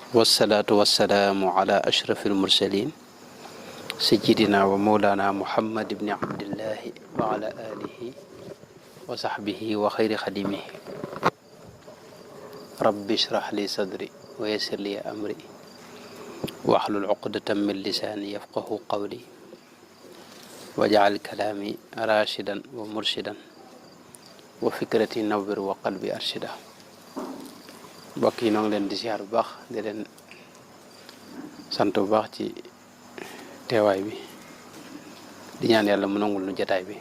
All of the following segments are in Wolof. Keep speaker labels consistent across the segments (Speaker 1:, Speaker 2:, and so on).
Speaker 1: wasalaatu wasalaamu ala ashraf almursalin sayidina wa mawlana muhammad ibni abdillahi wa ala alihi wa sahbihi wa xayri xadimihi rabbi shrah li sadri wa yassir li amri wahlul uqdatan min lisaani yafqahu qawli waj'al kalaami rashidan wa murshidan wa fikrati nawwir wa qalbi arshida. mbokk yi noo ngi leen di siyaar bu baax di leen sant bu baax ci teewaay bi di ñaan yàlla mu nangul nu jataay bi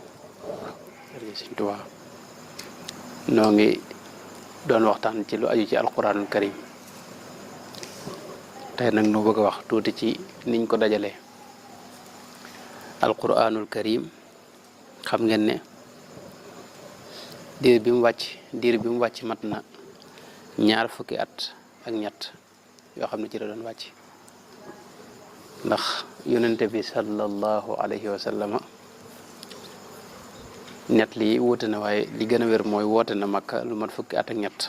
Speaker 1: jërëjëf Sëñ Tuubaa. noo ngi doon waxtaan ci lu aju ci alquranul karim tey nag nu bëgg a wax tuuti ci niñ ko dajalee. alquranul karim xam ngeen ne diir bi mu wàcc mat na ñaar fukki at ak ñett yoo xam ne ci la doon wàcc, ndax yonente bi sallallahu alayhi wa sallama ñett li wuute na, waaye li gën a wér mooy woote na Makka lu mat fukki at ak ñett.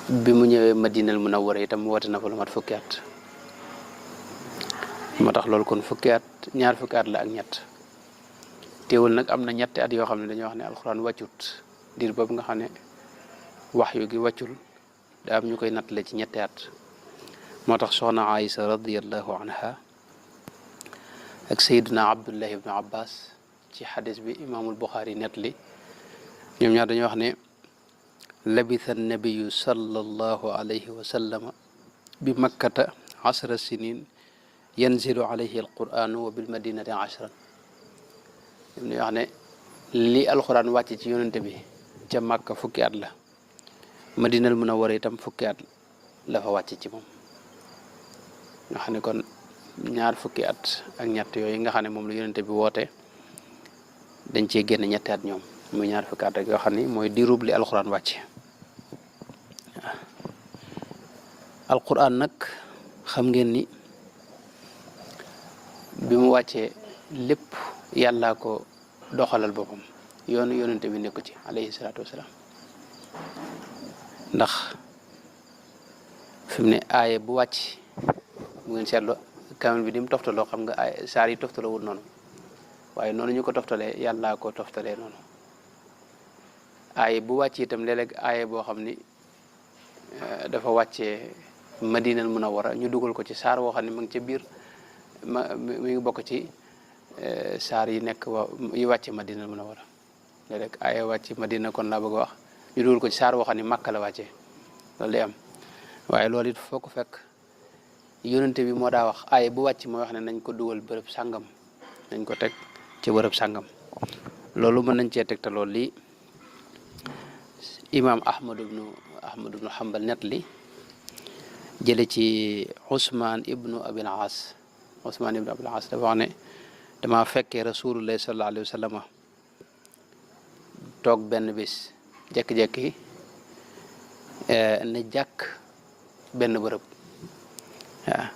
Speaker 1: bi mu ñëwee Madinal Munawwara itam woote na fa lu mat fukki at. moo tax loolu kon ñaar fukki at la ak ñett. teewul nag am na ñetti at yoo xam ne dañoo wax ne alxuraan wàccut diir boobu nga xam ne waxyu gi wàccul daa am ñu koy nattale ci ñetti at. moo tax soxna Aïsa radiyallahu anha ak Seydina Abdullah ibnu Abbas ci xadis bi imaamul Buxaari nettali ñoom ñaar dañoo wax ne labitha nabiyu sallallahu alayhi wa sallama bi makkata 10 sinin yanzilu alayhi alquranu wa bil madinati 10. ñoom ñoo wax ne li alquran wàcc ci yonente bi ca Makka fukki at la, Madinal Munawwara itam fukki at la fa wàcc ci moom. nga xam ne kon ñaar fukki at ak ñett yooyu nga xam ne moom la yonente bi woote dañ cee génn ñetti at ñoom muy ñaar fukki at rek yoo xam ni mooy diirub li alquran wàcc. alquran nag xam ngeen ni bi mu wàccee lépp yàllaa ko doxalal boppam, yoonu yonente bi nekku ci alayhi salaatu wasalaam. ndax fi mu ne aaye bu wàcc bu ngeen seetlu kamil bi di mu toftaloo, xam nga ay saar yi toftaloo wul noonu, waaye noonu ñu ko toftalee yàllaa ko toftalee noonu. aaye bu wàcc itam léeg-léeg aaye boo xam ni dafa wàccee Madinal Munawwara ñu dugal ko ci saar woo xam ne mu ngi ca biir mi ngi bokk ci saar yi nekk yi wàcce Madinal Munawwara. léeg-léeg aaye wàcc Madina kon laa bëgg a wax ñu dugal ko ci saar woo xam ne Makka la wàccee, loolu day am. waaye loolu it foo ko fekk yonente bi moo daa wax aaye bu wàcc mooy wax ne nañ ko dugal bërëb sàngam, nañ ko teg ci bërëb sàngam. loolu mën nañ cee teg te loolu lii imaam Ahmad ibnu Hanbal net li jële ci Usmaan ibnu Abil Aas. Usmaan ibnu Abil Aas dafa wax ne dama fekkee rasulullahi sallallahu alayhi wa sallam toog benn bis jekki-jekki ne jàkk benn bërëb. waaw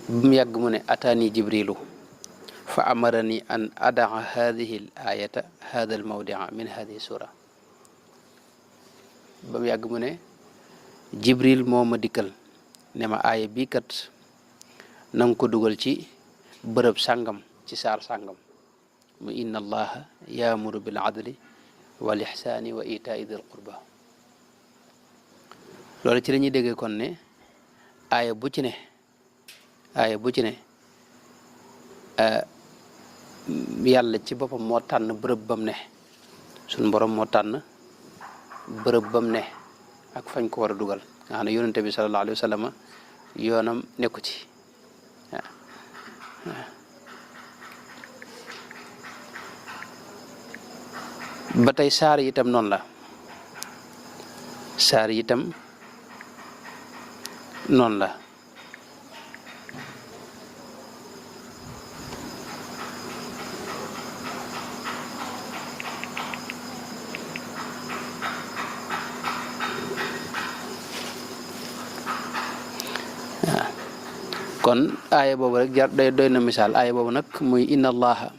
Speaker 1: bu mu yàgg mu ne ataani jibrilu fa amarani an adaa hadihi l ayata hada al mawdia min hadihi sura. ba mu yàgg mu ne jibril moo ma dikkal ne ma aaya bii kat na nga ko dugal ci bërëb sàngam ci saar sàngam mu inna allaha yaamuru bil adli wal ihsaani wa itaai dil qurba. loolu ci la ñuy déggee kon ne aaya bu ci ne yàlla ci boppam moo tànn bërëb bam ne, suñ borom moo tànn bërëb bam ne ak fañ ko war a dugal. nga xam ne yonente bi sallallahu alayhi wa sallam yoonam nekku ci. ba tey saar yi itam noonu la, saar yi itam noonu la. kon aaya boobu rek doy na misaal. aaya boobu nag muy inna allaha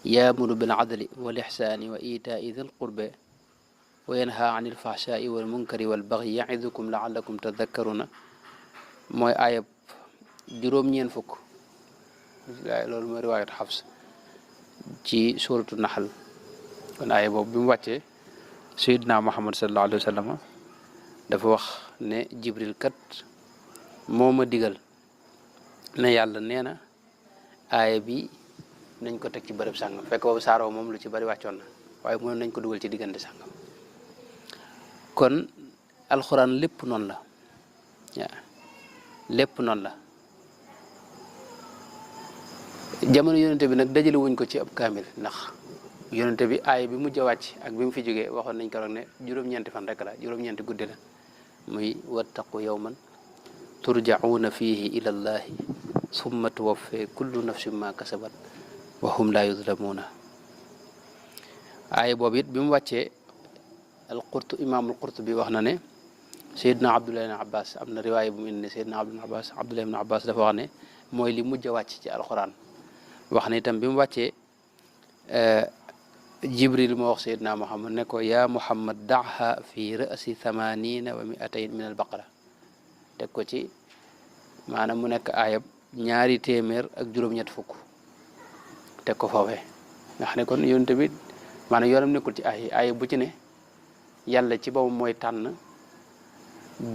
Speaker 1: yaamuru bil adli wal ihsaani wa iitaai dil qurbe wa yanha anil fahshaai wal munkari wal bagyi yaidukum laallakum tadakkaruna mooy aayab juróom-ñeen fukk loolu mooy riwaayat Xafs ci suuratu Naxl kon aaya boobu bi mu wàccee Seydina Muhammad sallallahu alayhi wa sallam dafa wax ne Jibril kat moo ma digal ne yàlla nee na aaya bi nañ ko teg ci bërëb sàngam fekk boobu saaroo moom lu ci bari wàccoon na waaye mënoon nañ ko dugal ci diggante sàngam kon alxuraan lépp noonu la waaw lépp noonu la jamono yonente bi nag dajale wuñ ko ci ab kaamil ndax yonente bi aaya bi mujj a wàcc ak bi mu fi jógee waxoon nañ ko rek ne juróom-ñeenti fan rek la juróom-ñeenti guddi la muy wattaqu yawman turjauna fihi ila llahi summa tuwaffe kullu nafsin ma kasabat wa hum la yuzlamuna aaya boobu it bi mu wàccee imaamul Qurtubi wax na ne Seydina Abdullah ibn Abbas am na riwaaya bu mu indi ne Seydina Abdullah ibn Abbas dafa wax ne mooy li mujj a wàcc ci alxuraan wax ne itam bi mu wàccee Jibril moo wax Seydina Muhammad ne ko yaa Muhammad daha fi ra'si 80 wa 200 min al-baqara teg ko ci maanaam mu nekk aayab 200 ak juróom-ñett fukk teg ko foofee nga xam ne kon yonent bi maanaam yoonam nekkul ci aaya bu ci ne yàlla ci boobu mooy tànn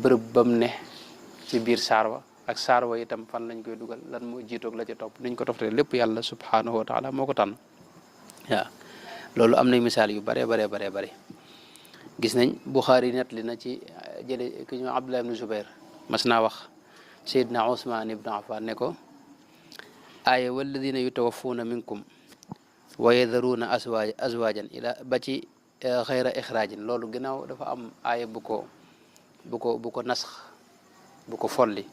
Speaker 1: bërëb bam ne ci biir saar wa ak saar wa itam fan lañ koy dugal lan moo jiitoog la ca topp niñ ko toftee lépp yàlla subhanahu wa taala moo ko tànn waaw loolu am na misaal yu bare gis nañ Buxaari nettali na ci jële ki ñu Abdullah ibn Zubair mas naa wax Seydina Usmaan ibn Affan ne ko aaya walladina yutawaffuuna minkum wa yadharuuna azwaajan ila ba ci xayra ixraajin loolu ginnaaw dafa am aaya bu ko nasx bu ko folli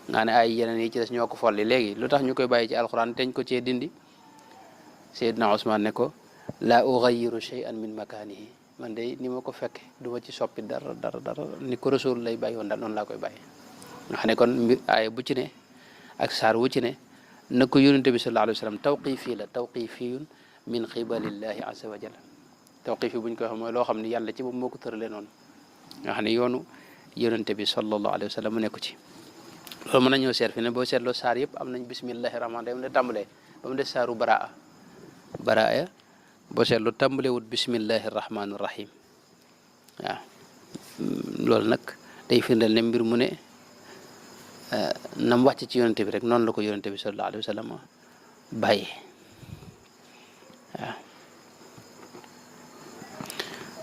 Speaker 1: nga ne ay yeneen yi ci des ñoo ko folli léegi lu tax ñu koy bàyyi ci alxuraan teñ ko cee dindi Seydina Usmaan ne ko laa ughayyiru shay'an min makaanihi man de ni ma ko fekke du ma ci soppi dara ni ko Rasul lay bàyyi woon daal noonu laa koy bàyyi nga xam ne kon mbir aaya bu ci ne ak saar wu ci ne na ko yonente bi sallallahu alayhi wa sallam tawqifi la tawqifiyun min qibalillahi azza wa jalla tawqifi buñ koy xam mooy loo xam ne yàlla ci moom moo ko tëralee noonu nga xam ne yoonu yonente bi sallallahu alayhi wa sallam mu nekku ci loolu mën nañoo seet fi ne boo seetloo saar yëpp am nañ bismillahi rahmaani rahim ne tàmbalee ba mu des saaru baraa boo seetloo tàmbalee wut bismillahi rahmaani rahim waaw loolu nag day firndeel ne mbir mu ne nam wàcc ci yonente bi rek noonu la ko yonente bi sallallahu alayhi wa sallam bàyyi waaw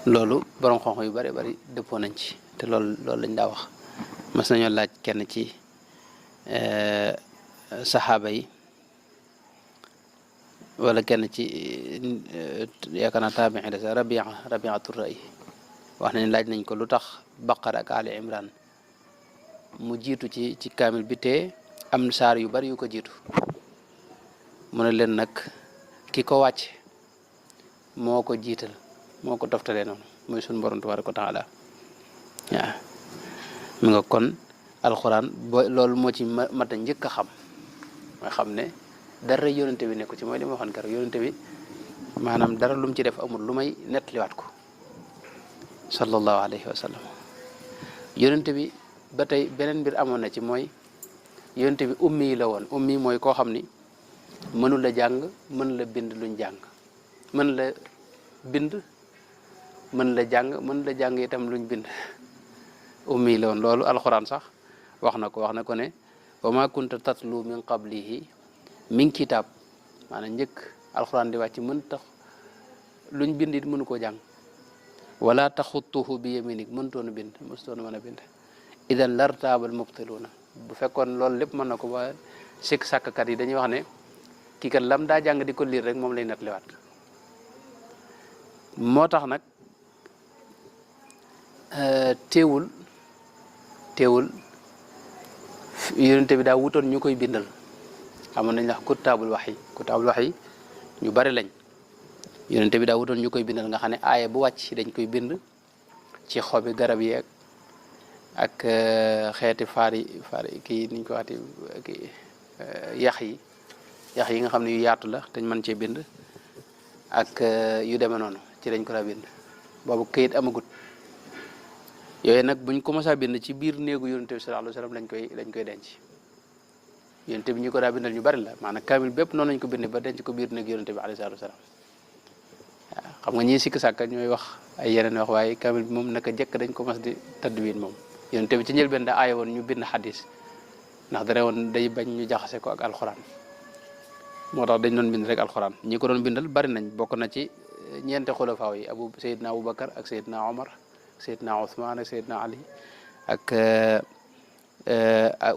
Speaker 1: loolu borom xonq yu bari dëppoo nañ ci te loolu lañ daa wax mas nañoo laaj kenn ci saxaaba yi wala kenn ci yaakaar naa taabiin la sax rabiatu ray wax nañ laaj nañ ko lu tax Baqara ak Ali Imran mu jiitu ci kaamil bi te am saar yu bari yu ko jiitu mu ne leen nag ki ko wàcc moo ko jiital moo ko toftalee noonu muy suñu borom tabaaraka wa taala waaw mi nga kon alxuraan loolu moo ci mat a njëkk a xam mooy xam ne dara yonente bi nekku ci mooy li ma waxoon keroog yonente bi maanaam dara lu mu ci def amul lu may nettaliwaat ko sallallahu alayhi wa sallam yonente bi ba tey beneen mbir amoon na ci mooy yonente bi ummi la woon ummi mooy koo xam ni mënu la jàng mën la bind luñ jàng mën la bind mën la jàng itam luñ bind ummi la woon loolu alxuraan sax wax na ko ne wa ma kunta tatlu min qablihi min kitaab maanaam njëkk alxuraan di wàcc mën tax luñ bind it mënu koo jàng wala taxutuhu bi yaminik mënutoon a bind mësutoon a mën a bind idan lartaabal mubtiluuna bu fekkoon loolu lépp mën na ko ba sikk sàkkkat yi dañuy wax ne kii kat lam daa jàng di ko liir rek moom lay nettaliwaat moo tax nag teewul yonente bi daa wutoon ñu koy bindal amoon nañ la kutaabul wax yi ñu bari lañ yonente bi daa wutoon ñu koy bindal nga xam ne aaya bu wàcc dañ koy bind ci xobi garab yeeg ak xeeti faar yi kii niñ ko waxati kii yax yi nga xam ne yu yaatu la dañ mën cee bind ak yu demee noonu ci dañ ko daa bind boobu këyit amagut yooyu nag buñ ko mos a bind ci biir néegu yonente bi sallallahu alayhi wasallam lañ koy denc yonente bi ñu ko daa bindal ñu bari la maanaam kaamil bépp noonu lañ ko bindee ba denc ko biir néegu yonente bi alayhi salaam waaw xam nga ñii sikk sàkka ñooy wax ay yeneen wax waaye kaamil bi moom naka jëkk dañ ko mas di tadwin moom yonente bi ci njëlbeen daa aaye woon ñu bind xadis ndax dara woon day bañ ñu jaxase ko ak alxuraan moo tax dañ doon bind rek alxuraan ñi ko doon bindal bari nañ bokk na ci ñeente xulafaaw yi Seydina Aboubacar ak Seydina Omar Seydina Ousmane ak Seydina Ali ak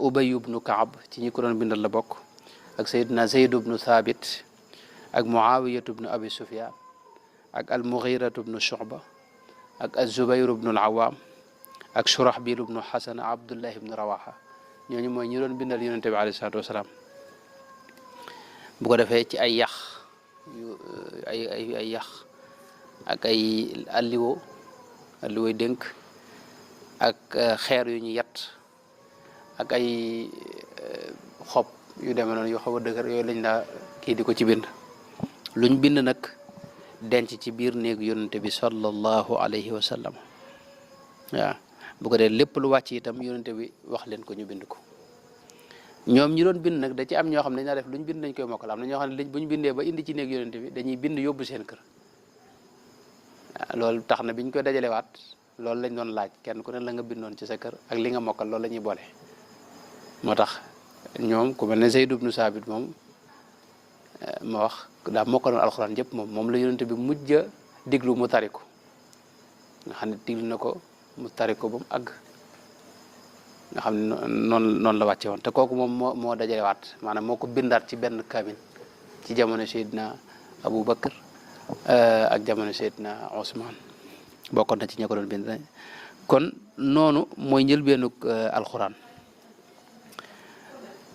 Speaker 1: Ubay ibnu Kaab ci ñi ko doon bindal la bokk ak Seydina Zayd ibnu Thabit ak Muawiyatu ibnu Abi Sufyan ak al-Mughiratu ibnu Shu'ba ak az-Zubayr ibnu al-Awwam ak Shurahbil ibnu Hasan Abdullah ibnu Rawaha ñooñu mooy ñi doon bindal yonente bi alayhi salaatu wasalaam bu ko defee ci ay yax ay yax ak ay alliwoy dénk ak xeer yu ñu yett ak ay xob yu demee noonu yu xaw a dëgër yooyu lañ daa kii di ko ci bind luñ bind nag denc ci biir néegu yonente bi sallallahu alayhi wa sallam waaw bu ko dee lépp lu wàcc itam yonente bi wax leen ko ñu bind ko ñoom ñi doon bind nag da ci am ñoo xam ne dañ naa def luñ bind dañ koy mokkal am na ñoo xam ne buñ bindee ba indi ci néeg yonente bi dañuy bind yóbbu seen kër loolu tax na biñ koy dajalewaat loolu lañ doon laaj kenn ku ne la nga bindoon ci sa kër ak li nga mokkal loolu la ñuy boole moo tax ñoom ku mel ne Zayd ibnu Saabit moom ma wax daa mokkaloon alxuraan yëpp moom la yonente bi mujj a diglu mu tari ko nga xam ne diglu na ko mu tari ko ba mu àgg nga xam ne noonu la wàcce woon te kooku moom moo dajalewaat maanaam moo ko bindaat ci benn kaamil ci jamono Seydina Abou Bakar ak jamono Seydina Ousmane bokkoon na ci ña ko doon bind kon noonu mooy njëlbeenug alxuraan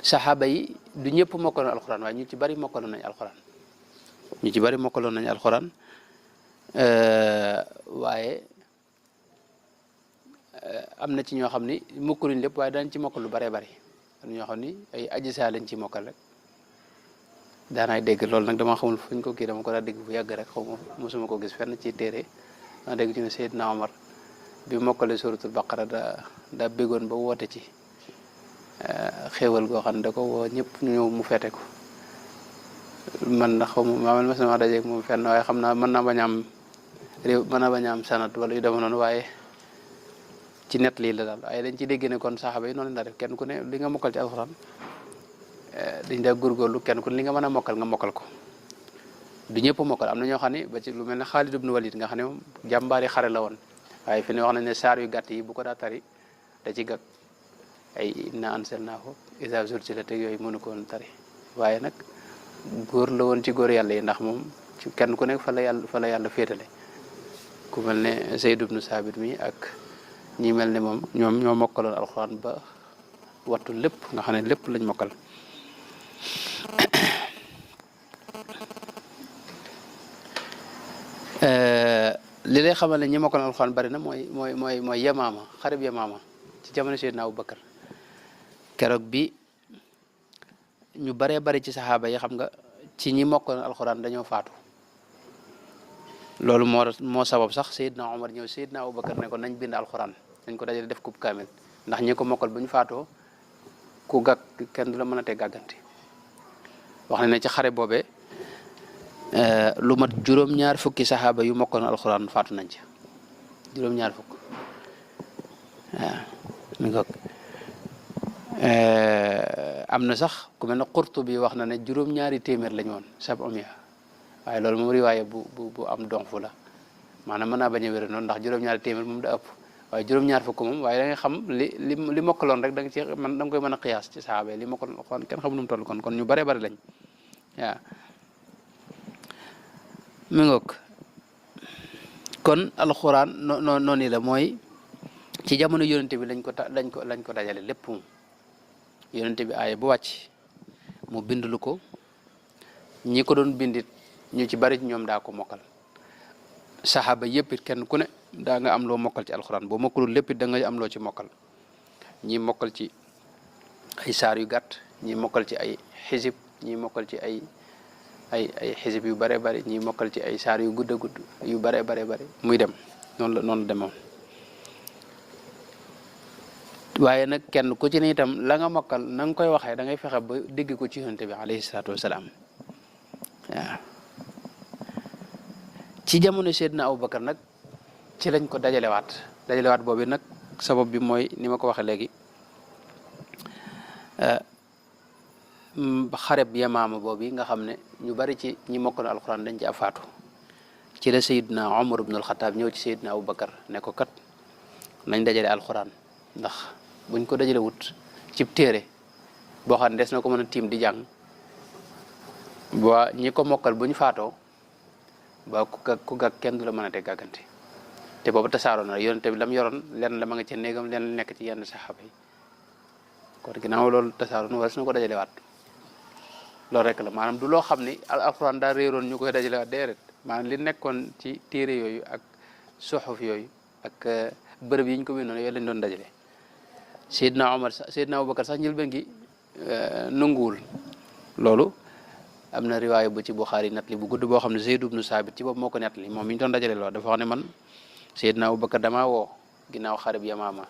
Speaker 1: saxaaba yi du ñëpp mokkaloon alxuraan waaye ñu ci bari mokkaloon nañ alxuraan waaye am na ci ñoo xam ni mokkaluñ lépp waaye daañ ci mokkal lu baree bari am ñoo xam ni ay aji saa lañ ci mokkal rek daanaay dégg loolu nag dama xamul fuñ ko kii dama ko daa dégg bu yàgg rek xaw ma mosuma ko gis fenn ci téere dama dégg ci ne Seydina Omar bi mokkale suratul baqara daa béggoon ba woote ci xéewal goo xam ne da ko woo ñëpp ñu ñëw mu fete ko man na xaw ma maamal masama dajeeg moom fenn waaye xam naa mën naa bañ a am réew mën naa bañ a am sanat wala yu dema noonu waaye ci net lii la daal waaye dañ ci dégg ne kon saxaaba yi noonu la def kenn ku ne li nga mokkal ci alxuraan dañ daa góorgóorlu kenn ku ne li nga mën a mokkal nga mokkal ko du ñëpp mokkal am na ñoo xam ne ba ci lu mel ne Xaalid ibnu Walid nga xam ne moom jàmbaari xare la woon waaye fi ne wax nañ ne saar yu gàtt yi bu ko daa tari da ci gag ay inna anzalnaahu izaa zulzilat yooyu mënu ko woon tari waaye nag góor la woon ci góor yàlla yi ndax moom ci kenn ku nekk fa la yàlla féetale ku mel ne Zayd ibnu Saabit mi ak ñi mel ne moom ñoom ñoo mokkaloon alxuraan ba wattu lépp nga xam ne lépp lañ mokkal li lay xamal ne ñi mokkaloon alxuraan bari na mooy Yamaama xareb Yamaama ci jamono Seydina Abu Bakar keroog bi ñu baree bari ci saxaaba yi xam nga ci ñi mokkaloon alxuraan dañoo faatu loolu moo sabab sax Seydina Omar ñëw Seydina Abu Bakar ne ko nañ bind alxuraan dañ ko dajale def ko kaamil ndax ñi ko mokkal bu ñu faatoo ku gàgg kenn du la mën a tee gàggante wax ne ci xare boobee lu mat juróom-ñaar fukki saxaaba yu mokkaloon alxuraan faatu nañ ci juróom-ñaar fukk waaw mi ngoog am na sax ku mel ne Qurtubi wax na ne juróom-ñaari téeméer lañu woon sab'umiya waaye loolu moom riwaaye bu am donfu la maanaam mën naa bañ a wér noonu ndax juróom-ñaari téeméer moom da ëpp waaye juróom-ñaar fukk moom waaye da nga xam li mokkaloon rek da nga ci man da nga koy mën a xiyaas ci saxaaba yi li mokkaloon alxuraan kenn xamu nu mu toll kon ñu bare bari lañ waaw mi ngoog kon alxuraan noonu la mooy ci jamono yonente bi lañ ko dajale lépp moom yonente bi aaya bu wàcc mu bindlu ko ñi ko doon bindit ñu ci bari ñoom daa ko mokkal saxaaba yëpp it kenn ku ne daa nga am loo mokkal ci alxuraan boo mokkalul lépp it da nga am loo ci mokkal ñi mokkal ci ay saar yu gàtt ñi mokkal ci ay xisib ñi mokkal ci ay xisib yu bare bari ñi mokkal ci ay saar yu gudd a gudd yu bare bare bari muy dem noonu la demoon waaye nag kenn ku ci ne itam la nga mokkal na nga koy waxee da ngay fexe ba dégg ko ci yonente bi alayhi salaatu wasalaam waaw ci jamono Seydina Aboubacar nag ci lañ ko dajalewaat boobu nag sabab bi mooy ni ma ko waxee léegi xareb Yamaama boobu nga xam ne ñu bari ci ñi mokkal alxuraan dañ ci afaatu ci la Seydina Omar ibnul Xataab ñëw ci Seydina Aboubacar ne ko kat nañ dajale alxuraan ndax buñ ko dajale wut cib téere boo xam ne des na ko mën a tiim di jàng ba ñi ko mokkal buñ faatoo ba ku gàgg kenn du la mën a teg gàggante te boobu tasaaroo na yonente bi lam yoroon lenn la ma nga ci néegam lenn la nekk ci yenn saxaaba yi kon ginnaaw loolu tasaaroo na war na ko dajalewaat loolu rek la maanaam du loo xam ni alxuraan daa réeroon ñu koy dajalewaat déedéet maanaam li nekkoon ci téere yooyu ak suxuf yooyu ak bërëb yi ñu ko bindoon yooyu lañ doon dajale Seydina Omar Seydina Aboubacar sax njëlbeen gi nanguwul loolu am na riwaaya bu ci Buxaari nettali bu gudd boo xam ne Zayd ibnu Saabit ci boobu moo ko nettali moom mi ñu doon dajale loolu dafa wax ne man Seydina Aboubacar damaa woo ginnaaw xareb Yamaama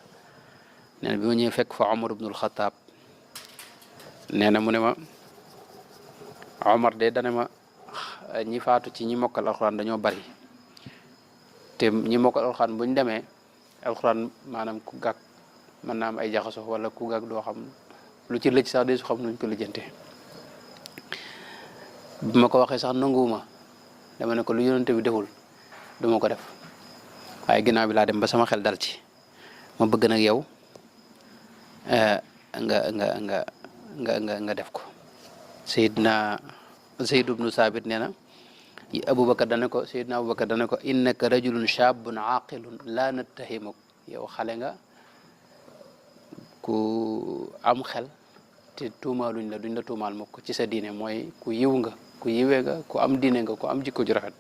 Speaker 1: nee na bi ma ñëwee fekk fa Omar ibnul Xataab nee na mu ne ma Omar de dane ma ñi faatu ci ñi mokkal alxuraan dañoo bari te ñi mokkal alxuraan bu ñu demee alxuraan maanaam ku gàgg mën naa am ay jaxaso wala ku gàgg doo xam lu ci lëj sax de su xam nuñ ko lijjante bi ma ko waxee sax nanguwuma dama ne ko lu yonente bi deful duma ko def waaye ginnaaw bi laa dem ba sama xel dal ci ma bëgg nag yow nga def ko Seydina Zayd ibnu Saabit nee na Aboubacar dana ko Seydina Aboubacar dana ko innaka rajulun shaabun aqilun laa nattahimuk yow xale nga ku am xel te tuumaaluñ la duñ la tuumaal mukk ci sa diine mooy ku yiw nga ku yiwee nga ku am diine nga ku am jikko ju rafet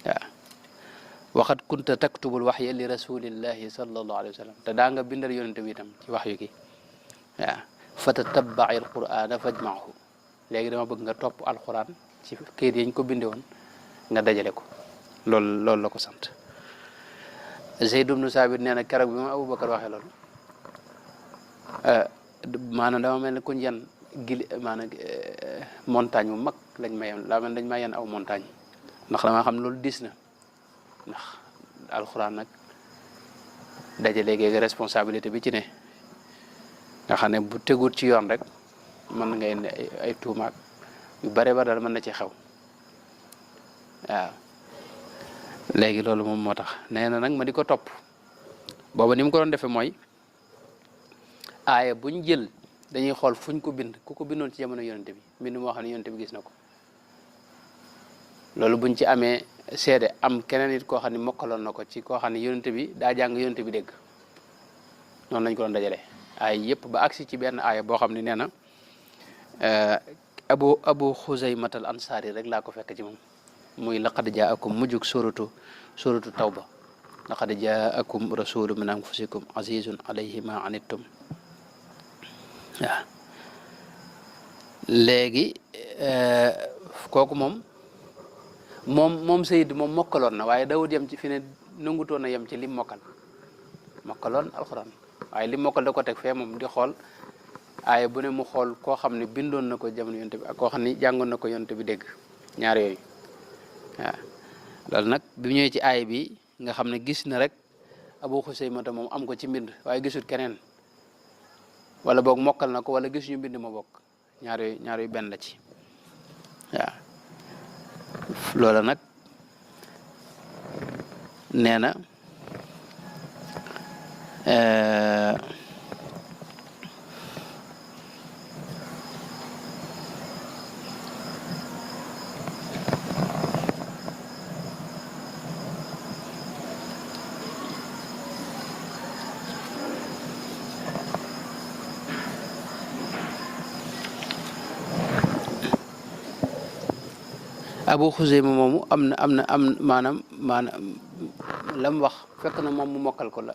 Speaker 1: waaw waxat kunta taktubul waxya li rasulillahi sallallahu alayhi wa sallam te daa nga bindal yonente bi itam ci wax yu gi waaw fatatabai alqurana fajmaahu léegi dama bëgg nga topp alquran ci këyit yañ ko binde woon nga dajale ko loolu la ko sant Zayd ibnu Saabit nee na keroog bi ma Aboubacar waxee loolu maanaam dama mel ne kuñ yan maanaam montagne bu mag lañ ma yan laa mel dañ ma yan aw montagne ndax dama xam loolu diis na ndax alxuraan nag dajale géegi responsabilité bi ci ne nga xam ne bu teguut ci yoon rek mën nga indi ay tuumaak yu bare ba daal mën na ci xew waaw léegi loolu moom moo tax nee na nag ma di ko topp booba ni mu ko doon defee mooy aaya buñ jël dañuy xool fuñ ko bind ku ko bindoon ci jamono yonente bi mbind moo xam ne yonente bi gis na ko loolu buñ ci amee seede am keneen it koo xam ne mokkaloon na ko ci koo xam ne yonente bi daa jàng yonente bi dégg noonu lañ ko doon dajale aaya yëpp ba agsi ci benn aaya boo xam ne nee na abu xuzaymat al ansaari rek laa ko fekk ci moom muy laqad jaakum mujjug suratu tawba laqad jaakum rasulu min anfusikum azizun alayhi ma anittum waaw léegi kooku moom Seyd moom mokkaloon na waaye dawut yem ci fi ne nangutoon na yem ci lim mokkaloon alxuraan waaye lim mokkal da ko teg fee moom di xool aaya bu ne mu xool koo xam ne bindoon na ko jamono yonte bi ak koo xam ne jàngoon na ko yonte bi dégg ñaar yooyu waaw loolu nag bi mu ñëwee ci aaya bi nga xam ne gis na rek Abu Xusaymata moom am ko ci mbind waaye gisut keneen wala boog mokkal na ko wala gis ñu mbind ma bokk ñaar yooyu benn la ci waaw loola nag nee na Abu Xuzayma moomu am maanaam lam wax fekk na moom mu mokkal ko la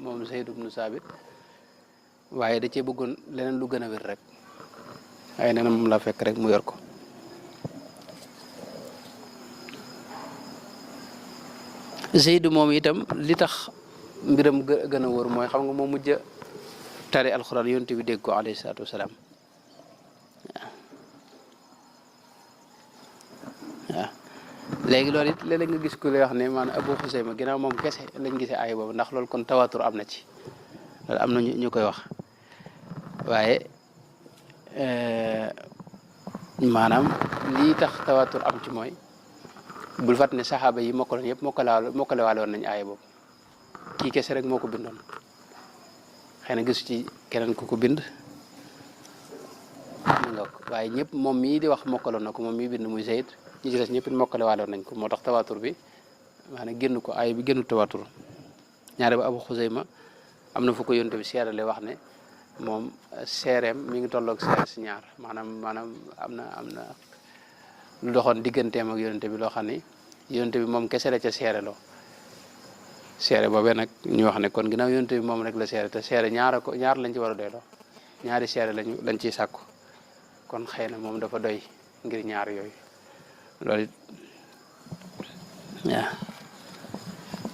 Speaker 1: moom Zayd ibnu Saabit waaye da cee bëggoon leneen lu gën a wér rek waaye nee na moom la fekk rek mu yor ko Zayd moom itam li tax mbiram gën a wóor mooy xam nga moo mujj tari alxuraan yonent bi dégg ko alayhi salaatu wasalaam waaw léegi loolu it léeg-léeg nga gis ku lay wax ne maanaam Abu Xuseyma ginnaaw moom kese lañ gisee ay boobu ndax loolu kon tawatur am na ci loolu am na ñu koy wax waaye maanaam lii tax tawatur am ci mooy bul fàtt ne saxaaba yi mokkaloon yëpp mokkale waaloon nañu aaya boobu kii kese rek moo ko bindoon xëy na gisu ci keneen ku ko bind waaye ñëpp moom mii di wax mokkaloon na ko moom mii bind muy Zayd ñi ci des ñëpp it mokkale waaloon nañ ko moo tax tawatur bi maanaam génn ko aaya bi génnu tawatur ñaare ba Abu Xuseyma am na fu ko yonte bi seerale wax ne moom seereem mi ngi tolloog seere si ñaar maanaam am na lu doxoon digganteem ak yonente bi loo xam ne yonente bi moom kese la ca seere loo seere boobee nag ñu wax ne kon ginnaaw yonente bi moom rek la seere te seere ñaar lañ ci war a doyloo ñaari seere lañ ciy sàkku kon xëy na moom dafa doy ngir ñaar yooyu loolu it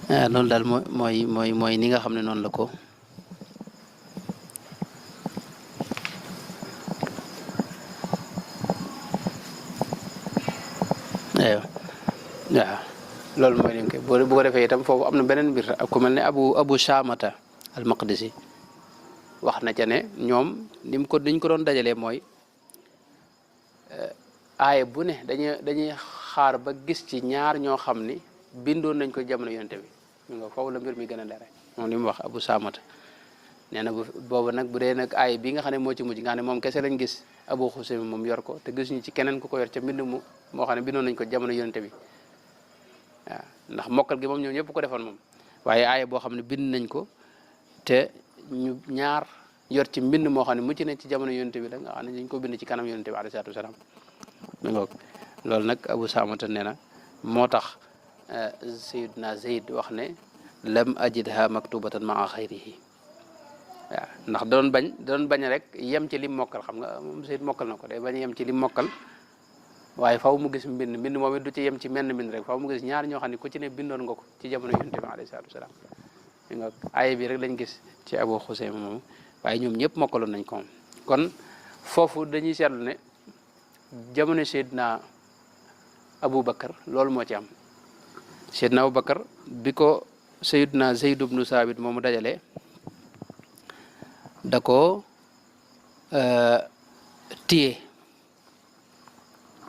Speaker 1: waaw loolu daal mooy ni nga xam ne noonu la ko waaw loolu mooy lim koy bu ko defee itam foofu am na beneen mbir ak ku mel ne abu Shamata al Maqdisi wax na ca ne ñoom niñ ko doon dajalee mooy aaya bu ne dañuy xaar ba gis ci ñaar ñoo xam ni bindoon nañ ko jamono yonente bi ñu nga foofu la mbir mi gën a leere moom li mu wax abu Shamata nee na boobu nag bu dee nag aaya bi nga xam ne moo ci mujj nga xam ne moom kese lañ gis Abu Xuseyma moom yor ko te gisuñu ci keneen ku ko yor ca mbind moo xam ne bindoon nañ ko jamono yonente bi waaw ndax mokkal gi moom ñoom ñëpp ko defoon moom waaye aaya boo xam ne bind nañ ko te ñu ñaar yor ci mbind moo xam ne mucc ne ci jamono yonente bi la nga xam ne dañ ko bind ci kanam yonente bi alayhi salaatu wasalaam mi ngoog loolu nag Abu Samata nee na moo tax Sayyidna Zayd wax ne lam ajidha maktubatan maa xayrihi waaw ndax doon bañ rek yem ci lim mokkal xam nga moom Zayd mokkal na ko day bañ yem ci lim mokkal waaye faw mu gis mbind moom it du ci yem ci menn mbind rek faw mu gis ñaar ñoo xam ne ku ci ne bindoon nga ko ci jamono yonente bi alayhi salaatu wasalaam mi ngoog aaya bi rek lañ gis ci Abu Xuseyma moom waaye ñoom ñëpp mokkaloon nañ ko moom kon foofu dañuy seetlu ne jamono Seydina Abu Bakar loolu moo ci am Seydina Abu Bakar bi ko Seydina Zayd ibnu Saabit moomu dajale da ko téye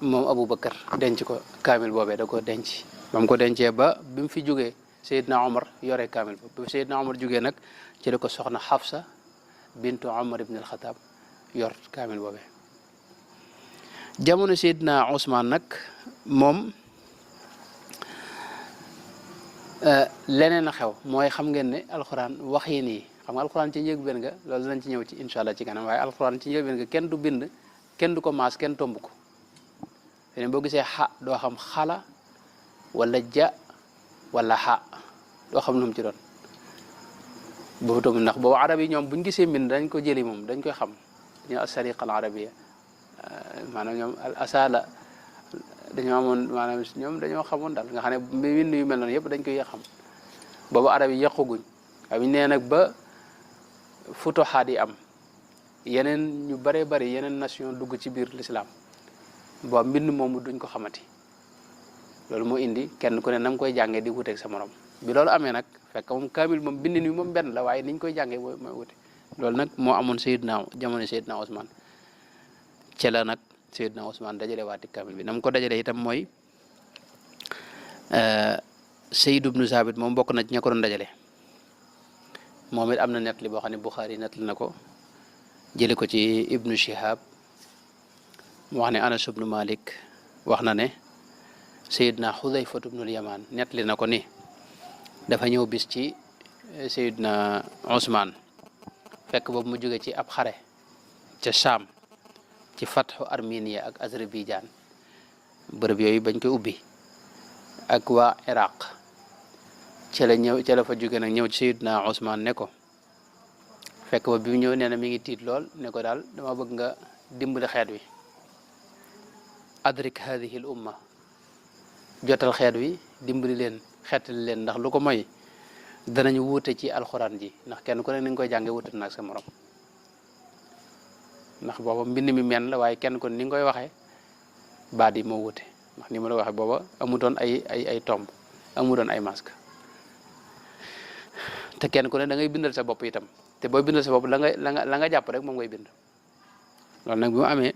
Speaker 1: moom Abu Bakar denc ko kaamil boobee da ko denc ba mu ko dencee ba bi mu fi jógee Seydina Omar yore kaamil ba Seydina Omar jógee nag ci la ko soxna Xafsa bintu Omar ibn al-Khattab yor kaamil boobee jamono Seydina Ousmane nag moom leneen a xew mooy xam ngeen ne alxuraan wax yi nii xam nga alxuraan ci njëlbéen nga loolu dinañ ci ñëw ci incha allah ci kanam waaye alxuraan ci njëlbéen nga kenn du bind kenn du ko maas kenn tomb ko feneen boo gisee xa doo xam xala wala ja wala xa doo xam nu mu ci doon boobu tomb ndax boobu arab yi ñoom buñ gisee mbind dañ ko jëli moom dañ koy xam dañoo asariqa al arabiya maanaam ñoom al asala dañoo amoon maanaam ñoom dañoo xamoon daal nga xam ne mbind yu mel noonu yëpp dañ koy xam boobu arab yi yàquguñ waaye bu ñu nee nag ba futuxaat yi am yeneen ñu bare bari yeneen nation dugg ci biir l'islam boobu mbind moomu duñ ko xamati loolu moo indi kenn ku ne na nga koy jàngee di wuteeg sa morom bi loolu amee nag fekk moom kaamil moom bindin wi moom benn la waaye niñ koy jàngee mooy wute loolu nag moo amoon jamono Seydina Ousmane ci la nag Seydina Ousmane dajale waati kaamil bi na mu ko dajale itam mooy Zayd ibnu Saabit moom bokk na ci ña ko doon dajale moom it am na nettali boo xam ne Buxaari nettali na ko jële ko ci Ibnu Shihab mu wax ne Anas ibnu Malik wax na ne Seydina Xudayfatu ibnul Yamaan nettali na ko ni dafa ñëw bis ci Seydina Ousmane fekk boobu mu jóge ci ab xare ca Sham ci fatxu Armenia ak Azerbaïdjan bërëb yooyu bañ koy ubbi ak waa Iraq ca la fa jóge nag ñëw ci Seydina Ousmane ne ko fekk ba bi mu ñëw nee na mi ngi tiit lool ne ko daal dama bëgg nga dimbali xeet wi adrik hadihi l umma jotal xeet wi dimbali leen xettali leen ndax lu ko mooy danañ wuute ci alxuraan ji ndax kenn ku ne ni nga koy jànge wuute na ak sa morom ndax booba mbind mi men la waaye kenn ku ne ni nga koy waxee baat yi moo wuute ndax ni ma la waxee booba amutoon ay tomb amutoon ay masque te kenn ku ne da ngay bindal sa bopp itam te booy bindal sa bopp la nga jàpp rek moom ngay bind loolu nag bi mu amee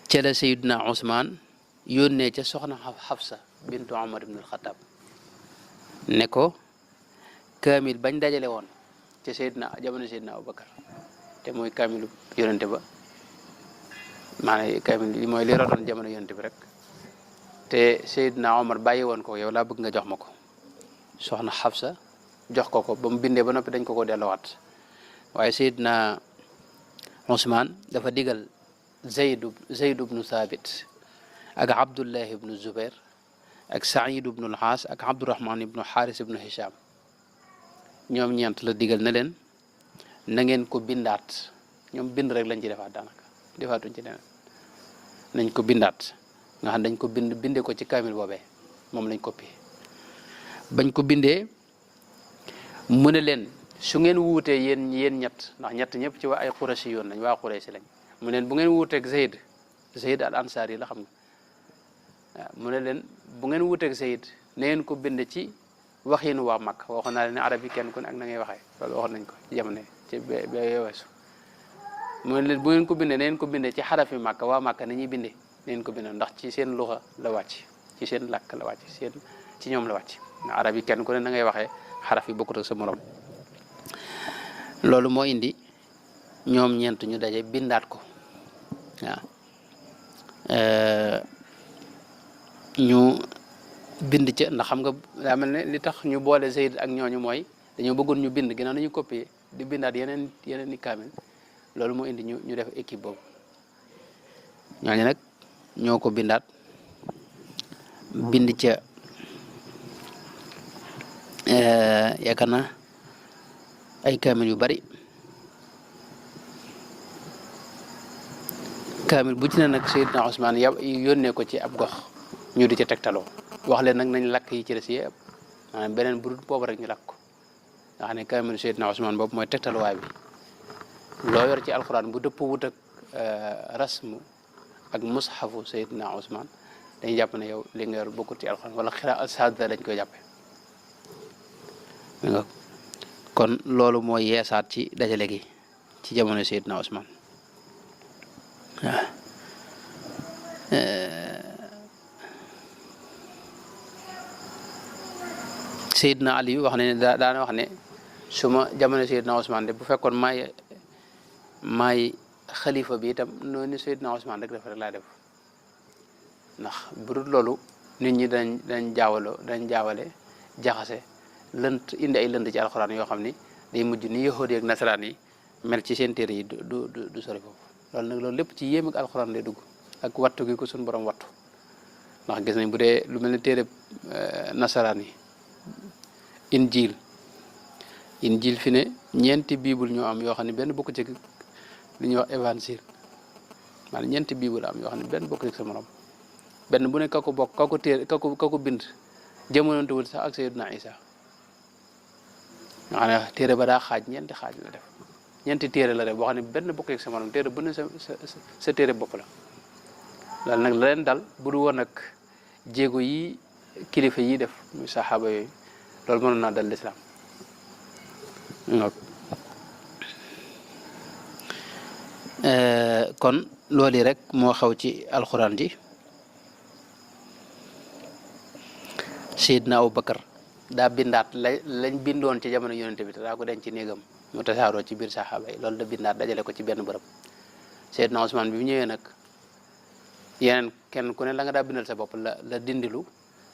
Speaker 1: ca la Seydina Ousmane yónnee ca soxna Xafsa bintu Omar ibn al-Khattab ne ko kaamil bañ dajale woon ca jamono Seydina Abubakar te mooy kaamilu yonente ba maanaam kaamil bi mooy li rotoon jamono yonente bi rek te Seydina Omar bàyyi woon ko yow laa bëgg nga jox ma ko soxna Xafsa jox ko ba mu bindee ba noppi dañ ko delloowaat waaye Seydina Ousmane dafa digal Zayd ibnu Thabit ak Abdullah ibnu Zubair ak Saïd ibnu al-Aas ak Abdurahman ibnu Haris ibnu Hisham ñoom ñeent la digal na leen na ngeen ko bindaat ñoom bind rek lañ ci defaat daanaka defaatuñ ci leneen nañ ko bindaat nga xam dañ ko bindee ko ci kaamil boobee moom lañ copié bañ ko bindee mu ne leen su ngeen wuutee yéen ñett ndax ñett ñëpp ci waa ay Qurayshi yoon lañ waa Qurayshi lañ mu ne leen bu ngeen wuuteeg Zayd al Ansari la xam nga waaw mu ne leen bu ngeen wuuteeg Zayd na ngeen ko bind ci waxiinu waa Makka waxoon naa leen ne arab yi kenn ku ne ak na ngay waxee loolu waxoon nañ ko ci jamono ci weesu mu ne leen bu ngeen ko bindee na ngeen ko bindee ci xarafi Makka waa Makka na ñuy bindee na ngeen ko bindee ndax ci seen luxa la wàcc ci seen làkk la wàcc ci ñoom la wàcc arab yi kenn ku ne na ngay waxee xaraf yi bokkut ak sa morom loolu moo indi ñoom ñeent ñu daje bindaat ko waaw ñu bind ca ndax xam nga daa mel ne li tax ñu boole Zayd ak ñooñu mooy dañoo bëggoon ñu bind ginnaaw nañu copier di bindaat yeneen i kaamil loolu moo indi ñu def équipe boobu ñooñu nag ñoo ko bindaat bind ca yaakaar naa ay kaamil yu bari kaamil bu ci ne nag Seydina Ousmane yónnee ko ci ab gox ñu di ca tegtaloo wax leen nag nañ lakk yi ci des yëpp maanaam beneen bu dul boobu rek ñu lakk ko nga xam ne kaamilu Seydina Ousmane boobu mooy tegtaluwaay bi loo yor ci alxuraan bu dëpp wut ak rasmu ak mushafu Seydina Ousmane dañuy jàpp ne yow li nga yor bokkut ci alxuraan wala xiraa sadda lañ koy jàppe kon loolu mooy yeesaat ci dajale gi ci jamono Seydina Ousmane waaw Seydina Ali wax ne daana wax ne suma jamono Seydina Ousmane de bu fekkoon maay xalifa bi itam noonu Seydina Ousmane rek dafa laa def ndax bu dul loolu nit ñi dañ jaawale jaxase lënt indi ay lënt ci alxuraan yoo xam ni day mujj ni yahudi ak nasaraan yi mel ci seen téere yi du sori foofu loolu lépp ci yéem ak alxuraan lay dugg ak wattu gi ko suñu borom wattu ndax gis nañ bu dee lu mel ne téere nasaraan yi injil fi ne ñeenti bible ñoo am yoo xam ne benn bokk ci li ñuy wax évangile maanaam ñeenti bible am yoo xam ne benn bokk ci sa morom benn bu ne ka ko bokk ka ko bind jamonoontewul sax ak Seydina Isa nga xam ne téere ba daa xaaj ñeenti xaaj la def ñeenti téere la def boo xam ne benn bokk ci sa morom téere bu ne sa téere bopp la loolu nag la leen dal bu du woon ak jéego yi kilifa yi def muy saxaaba yooyu loolu mënoon naa dal lislaam kon loolu rek moo xaw ci alxuraan ji Seydina Abubakar daa bindaat lañ bindoon ci jamono yonente bi te daa ko denc ci néegam mu tasaaroo ci biir saxaaba yi loolu da bindaat dajale ko ci benn bërëb Seydina Ousmane bi mu ñëwee nag yeneen kenn ku ne la nga daa bindal sa bopp la dindilu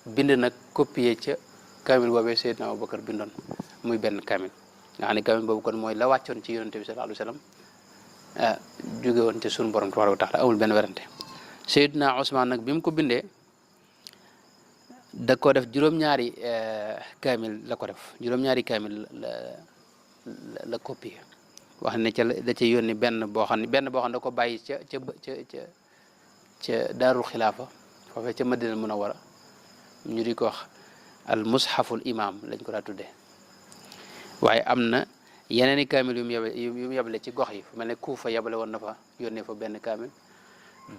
Speaker 1: bind nag copier ca kaamil boobee Seydina Abubakar bindoon muy benn kaamil nga xam ne kaamil boobu kon mooy la wàccoon ci yonente bi sallallahu alayhi wa sallam jóge woon ci sunu borom tabaaraka wa taala amul benn werante Seydina Ousmane nag bi mu ko bindee da ko def juróom-ñaari kaamil la ko def juróom-ñaari kaamil la copier wax ne ca da ca yónni benn boo xam ne da ko bàyyi ca daarul xilaafa foofee ca Madina Munawara ñu di ko wax al mushaful imam lañ ko daa tuddee waaye am na yeneen i kaamil yu mu yabale ci gox yi fu mel ne Kuufa yabale woon na fa yónnee fa benn kaamil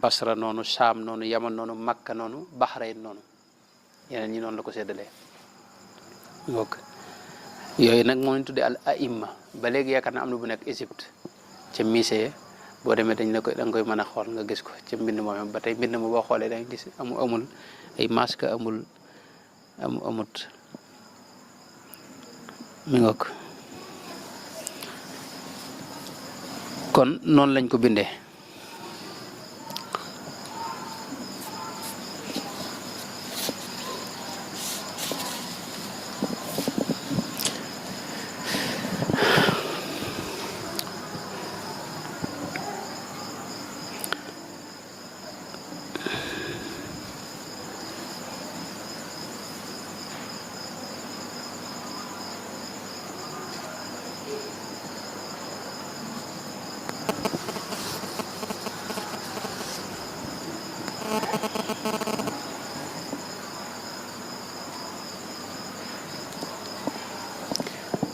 Speaker 1: Basra noonu Saam noonu Yaman noonu Makka noonu Bahrayn noonu yeneen ñi noonu la ko séddalee donc yooyu nag moo ñu tuddee al aimma ba léegi yaakaar na am na bu nekk Égypte ca Misee boo demee dañ la koy da nga koy mën a xool nga gis ko ca mbind moom ba tey mbind ma boo xoolee da nga gis amul ay masque amut mi nga ko kon noonu lañ ko bindee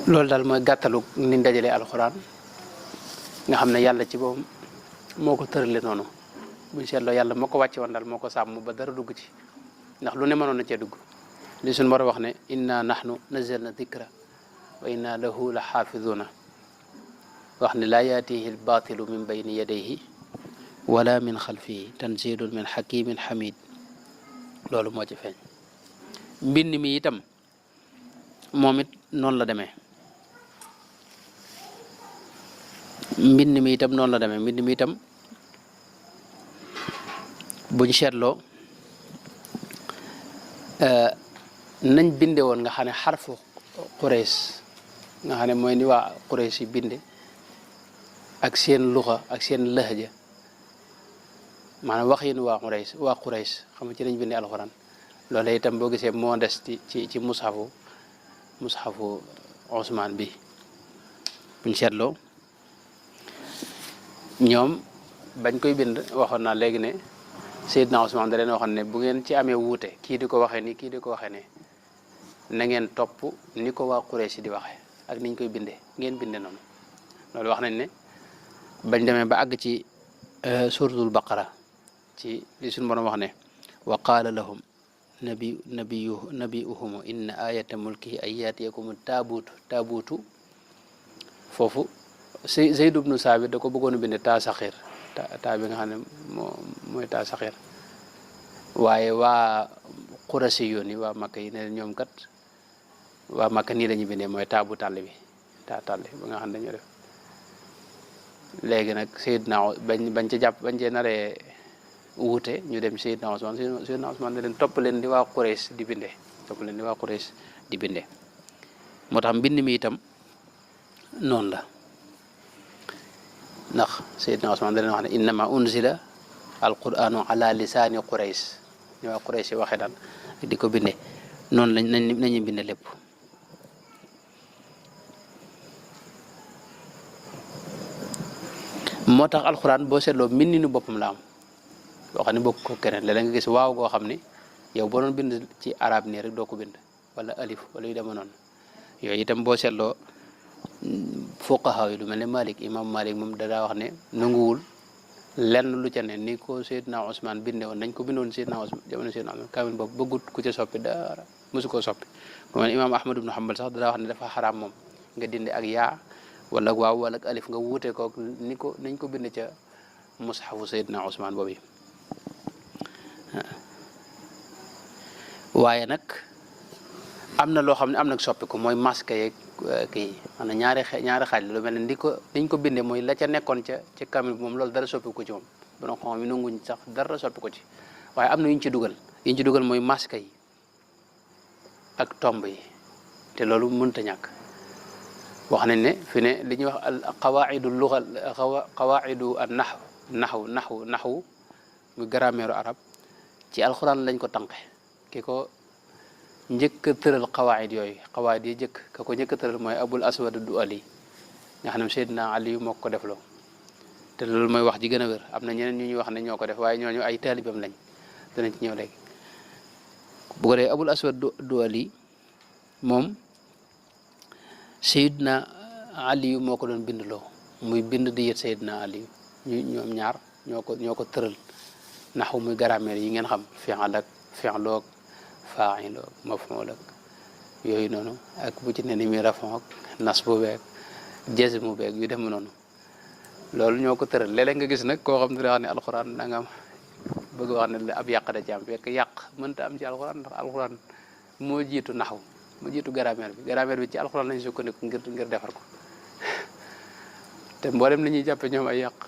Speaker 1: loolu daal mooy gàttalu ni dajalee alxuraan nga xam ne yàlla ci boobu moo ko tërale noonu buñ seetloo yàlla moo ko wàcce woon daal moo ko sàmm ba dara dugg ci ndax lu ne mënoon na cee dugg li suñ war a wax ne inna nahnu nazzalna dikra wa inna lahu la xaafiduna wax ne laa yaatihi l baatilu min bayni yadayhi wala min xalfihi tanzilun min xakimin xamid loolu moo ci feeñ mbind mi itam moom it noonu la demee mbind mi itam noonu la demee mbind mi itam buñ seetloo nañ binde woon nga xam ne xarfu Quraysh nga xam ne mooy ni waa Quraysh yi binde ak seen luxa ak seen lahja maanaam wax yi nu waa Quraysh xam nga ci lañ binde alxuraan loolu itam boo gisee moo des ci mushafu Usmaan bi buñ seetloo ñoom bañ koy bind waxoon naa léegi ne Seydina Usmaan da leen waxoon ne bu ngeen ci amee wuute kii di ko waxee nii kii di ko waxee ne na ngeen topp ni ko waa Quraysh di waxee ak niñ koy bindee ngeen binde noonu loolu wax nañ ne bañ demee ba àgg ci suratul baqara ci li suñu borom wax ne wa qaala lahum nabiyuhum inna ayata mulkihi an yaatiyakum taabuutu foofu Zayd ibnu Saabit da ko bëggoon a binde taa saxiir taa bi nga xam ne mooy taa saxiir waaye waa Qurayshi yoon yi waa Makka yi ne ñoom kat waa Makka nii lañu bindee mooy taa bu tàll bi taa tàll ba nga xam ne dañoo def léegi nag Seydina bañ ca jàpp bañ cee naree wuute ñu dem Seydina Usmaan ne leen topp leen di waa Quraysh di bindee moo tax mbind mi itam noonu la ndax Seydina Usmaan da leen wax ne innama unzila alquranu ala lisaani Quraysh ñu waa Quraysh yi waxee daal di ko bindee noonu nañu binde lépp moo tax alxuraan boo seetloo mbindinu boppam la am boo xam ne bokk ko keneen léeg-léeg nga gis waaw goo xam ne yow boo doon bind ci arab nii rek doo ko bind wala alif wala yu dema noonu yooyu itam boo seetloo fuqaha yi lu mel ne Malik imam Malik moom dadaa wax ne nanguwul lenn lu ca ne ni ko Seydina Usmaan binde woon nañ ko bindoon Seydina Usmaan jamono Seydina Usmaan kaamil boobu bëggut ku ca soppi dara mosu koo soppi bu mel ne imaam Ahmad ibnu Hanbal sax dadaa wax ne dafa xaraam moom nga dindi ak yaa wala ak waaw wala ak alif nga wuute ko niñ ko bind ca mushafu Seydina Usmaan boobu waaye nag am na loo xam ne am nag soppi ko mooy masque yeeg kii maanaam ñaari xaaj la lu mel ne niñ ko bindee mooy la ca nekkoon ca kamil bi moom loolu dara soppi ko ci moom borom xam mi nanguñ sax dara soppi ko ci waaye am na yuñ ci dugal mooy masque yi ak tomb yi te loolu mënta ñàkk wax nañ ne fi ne li ñuy wax al qawaidu luga qawaidu an naxwu muy grammaire arab ci alxuraan lañ ko tànqe ki ko njëkk a tëral xawaayid yooyu xawaayid yi jëkk ka ko njëkk a tëral mooy abul aswad du ali nga xam ne Seydina Ali moo ko defloo te loolu mooy wax ji gën a wér am na ñeneen ñu ñuy wax ne ñoo ko def waaye ñooñu ay taalibam lañ danañ ci ñëw léegi bu ko dee abul aswad du ali moom Seydina Aliyu moo ko doon bindloo muy bind di yët Seydina Aliyu ñoom ñaar ñoo ko tëral naxu muy grammaire yi ngeen xam fi'l ak fi'lu ak faa'il ak maf'ul ak yooyu noonu ak bu ci ne ni muy rafon ak nasbu beeg jazmu beeg yu dem noonu loolu ñoo ko tëral léeg-léeg nga gis nag koo xam ne daa wax ne alxuraan da nga am bëgg wax ne ab yàq da ci am fekk yàq mënta am ci alxuraan ndax alxuraan moo jiitu naxu moo jiitu grammaire bi ci alxuraan lañu sukkandiku ngir defar ko te mboolem li ñuy jàppe ñoom ay yàq